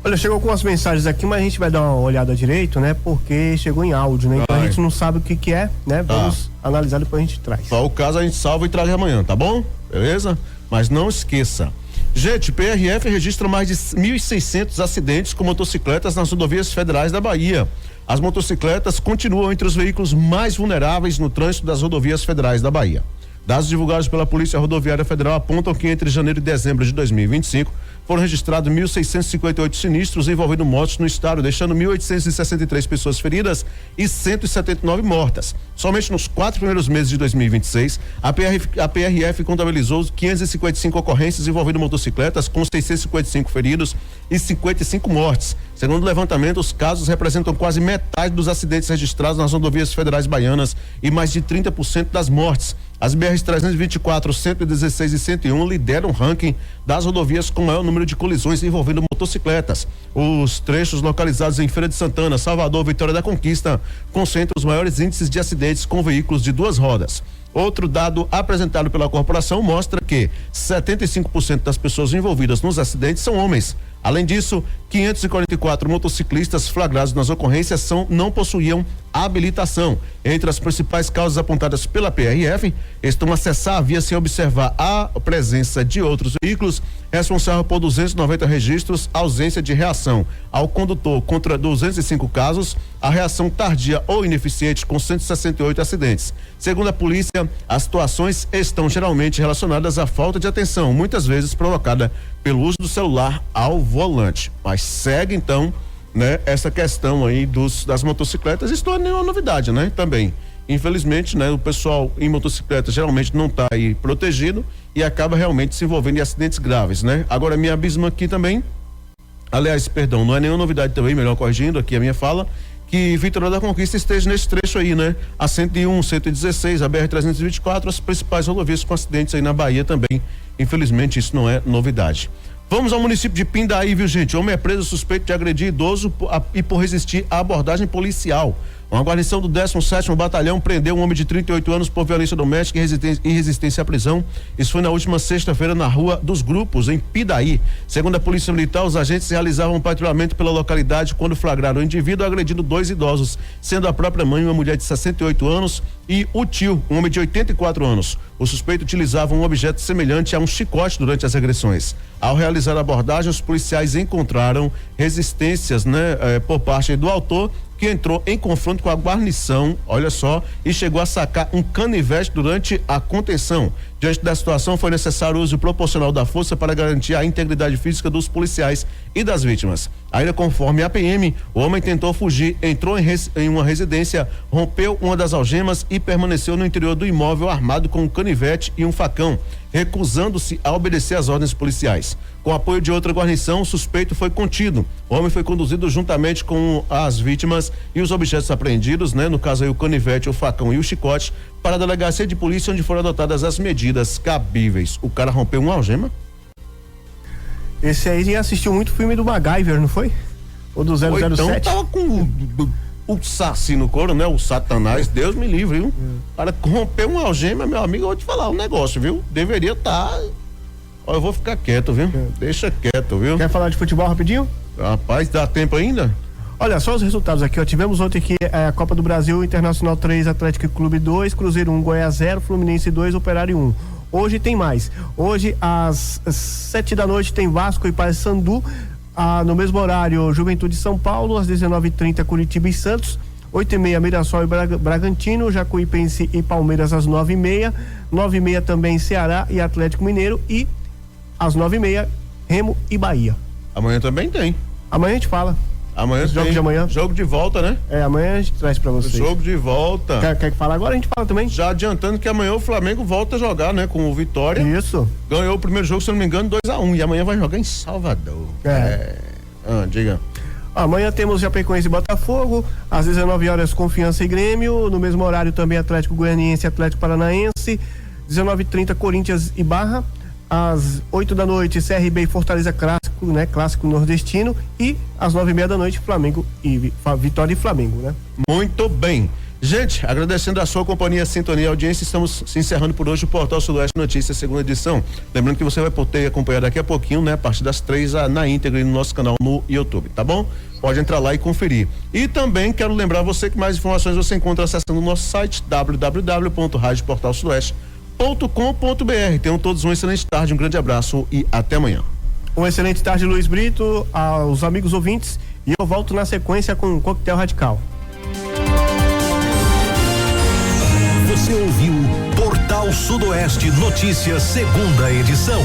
Olha, chegou algumas mensagens aqui, mas a gente vai dar uma olhada direito, né? Porque chegou em áudio, né? Então a gente não sabe o que é, né? Vamos analisar, depois a gente traz. Só o caso a gente salva e traz amanhã, tá bom? Beleza? Mas não esqueça. Gente, PRF registra mais de 1.600 acidentes com motocicletas nas rodovias federais da Bahia. As motocicletas continuam entre os veículos mais vulneráveis no trânsito das rodovias federais da Bahia. Dados divulgados pela Polícia Rodoviária Federal apontam que entre janeiro e dezembro de 2025 foram registrados 1.658 sinistros envolvendo motos no estado, deixando 1.863 pessoas feridas e 179 mortas. Somente nos 4 primeiros meses de 2026, a PRF contabilizou 555 ocorrências envolvendo motocicletas, com 655 feridos e 55 mortes. Segundo o levantamento, os casos representam quase metade dos acidentes registrados nas rodovias federais baianas e mais de 30% das mortes. As BRs 324, 116 e 101 lideram o ranking das rodovias com maior número de colisões envolvendo motocicletas. Os trechos localizados em Feira de Santana, Salvador, Vitória da Conquista concentram os maiores índices de acidentes com veículos de 2 rodas. Outro dado apresentado pela corporação mostra que 75% das pessoas envolvidas nos acidentes são homens. Além disso, 544 motociclistas flagrados nas ocorrências não possuíam habilitação. Entre as principais causas apontadas pela PRF estão acessar a via sem observar a presença de outros veículos, responsável por 290 registros, ausência de reação ao condutor contra 205 casos, a reação tardia ou ineficiente com 168 acidentes. Segundo a polícia, as situações estão geralmente relacionadas à falta de atenção, muitas vezes provocada pelo uso do celular ao volante. Mas segue então, né, essa questão aí das motocicletas. Isso não é nenhuma novidade, né? Também. Infelizmente, né, o pessoal em motocicleta geralmente não está aí protegido e acaba realmente se envolvendo em acidentes graves, né? Agora, minha abismo aqui também, aliás, perdão, não é nenhuma novidade também, melhor corrigindo aqui a minha fala, que Vitória da Conquista esteja nesse trecho aí, né? A 101, 116, a BR-324, as principais rodovias com acidentes aí na Bahia também. Infelizmente, isso não é novidade. Vamos ao município de Pindaí, viu, gente? Homem é preso suspeito de agredir idoso e por resistir à abordagem policial. Uma guarnição do 17º Batalhão prendeu um homem de 38 anos por violência doméstica e resistência à prisão. Isso foi na última sexta-feira na Rua dos Grupos, em Pindaí. Segundo a Polícia Militar, os agentes realizavam um patrulhamento pela localidade quando flagraram o indivíduo agredindo 2 idosos, sendo a própria mãe, uma mulher de 68 anos, e o tio, um homem de 84 anos. O suspeito utilizava um objeto semelhante a um chicote durante as agressões. Ao realizar a abordagem, os policiais encontraram resistências, né, por parte do autor, que entrou em confronto com a guarnição, olha só, e chegou a sacar um canivete durante a contenção. Diante da situação, foi necessário o uso proporcional da força para garantir a integridade física dos policiais e das vítimas. Ainda conforme a PM, o homem tentou fugir, entrou em uma residência, rompeu uma das algemas e permaneceu no interior do imóvel armado com um canivete e um facão, recusando-se a obedecer às ordens policiais. Com apoio de outra guarnição, o suspeito foi contido. O homem foi conduzido juntamente com as vítimas e os objetos apreendidos, né? No caso aí o canivete, o facão e o chicote, para a delegacia de polícia, onde foram adotadas as medidas cabíveis. O cara rompeu uma algema? Esse aí assistiu muito filme do MacGyver, não foi? Ou do 007? Então tava com o Saci no couro, né? O Satanás, Deus me livre, viu? O cara rompeu uma algema, meu amigo, eu vou te falar um negócio, viu? Deveria estar... Ó, eu vou ficar quieto, viu? Deixa quieto, viu? Quer falar de futebol rapidinho? Rapaz, dá tempo ainda? Olha, só os resultados aqui, ó. Tivemos ontem aqui a Copa do Brasil, Internacional 3, Atlético Clube 2, Cruzeiro 1, Goiás 0, Fluminense 2, Operário 1. Hoje tem mais. Hoje, às 7 da noite, tem Vasco e Paysandu. No mesmo horário, Juventude São Paulo, às 19h30, Curitiba e Santos. 8h30, Mirassol e Bragantino, Jacuipense e Palmeiras às 9h30. 9h30 também Ceará e Atlético Mineiro. E às 9h30, Remo e Bahia. Amanhã também tem. Amanhã a gente fala. Amanhã jogo de amanhã. Jogo de volta, né? Amanhã a gente traz pra vocês. Jogo de volta. Quer que fale agora? A gente fala também. Já adiantando que amanhã o Flamengo volta a jogar, né? Com o Vitória. Isso. Ganhou o primeiro jogo, se eu não me engano, 2-1. E amanhã vai jogar em Salvador. Diga. Amanhã temos Chapecoense e Botafogo, às 19 horas Confiança e Grêmio, no mesmo horário também Atlético Goianiense e Atlético Paranaense, 19h30 Corinthians e Barra, às 8 da noite CRB e Fortaleza Clássico, né? Clássico nordestino, e às 9h30 da noite Flamengo e Vitória e Flamengo, né? Muito bem. Gente, agradecendo a sua companhia, sintonia e audiência, estamos se encerrando por hoje o Portal Sudoeste Notícias, segunda edição. Lembrando que você vai poder acompanhar daqui a pouquinho, né? A partir das 3 na íntegra e no nosso canal no YouTube, tá bom? Pode entrar lá e conferir. E também quero lembrar você que mais informações você encontra acessando o nosso site www.radioportalsudoeste.com.br. Tenham todos uma excelente tarde, um grande abraço e até amanhã. Uma excelente tarde, Luiz Brito, aos amigos ouvintes, e eu volto na sequência com o Coquetel Radical. Você ouviu Portal Sudoeste Notícias, segunda edição.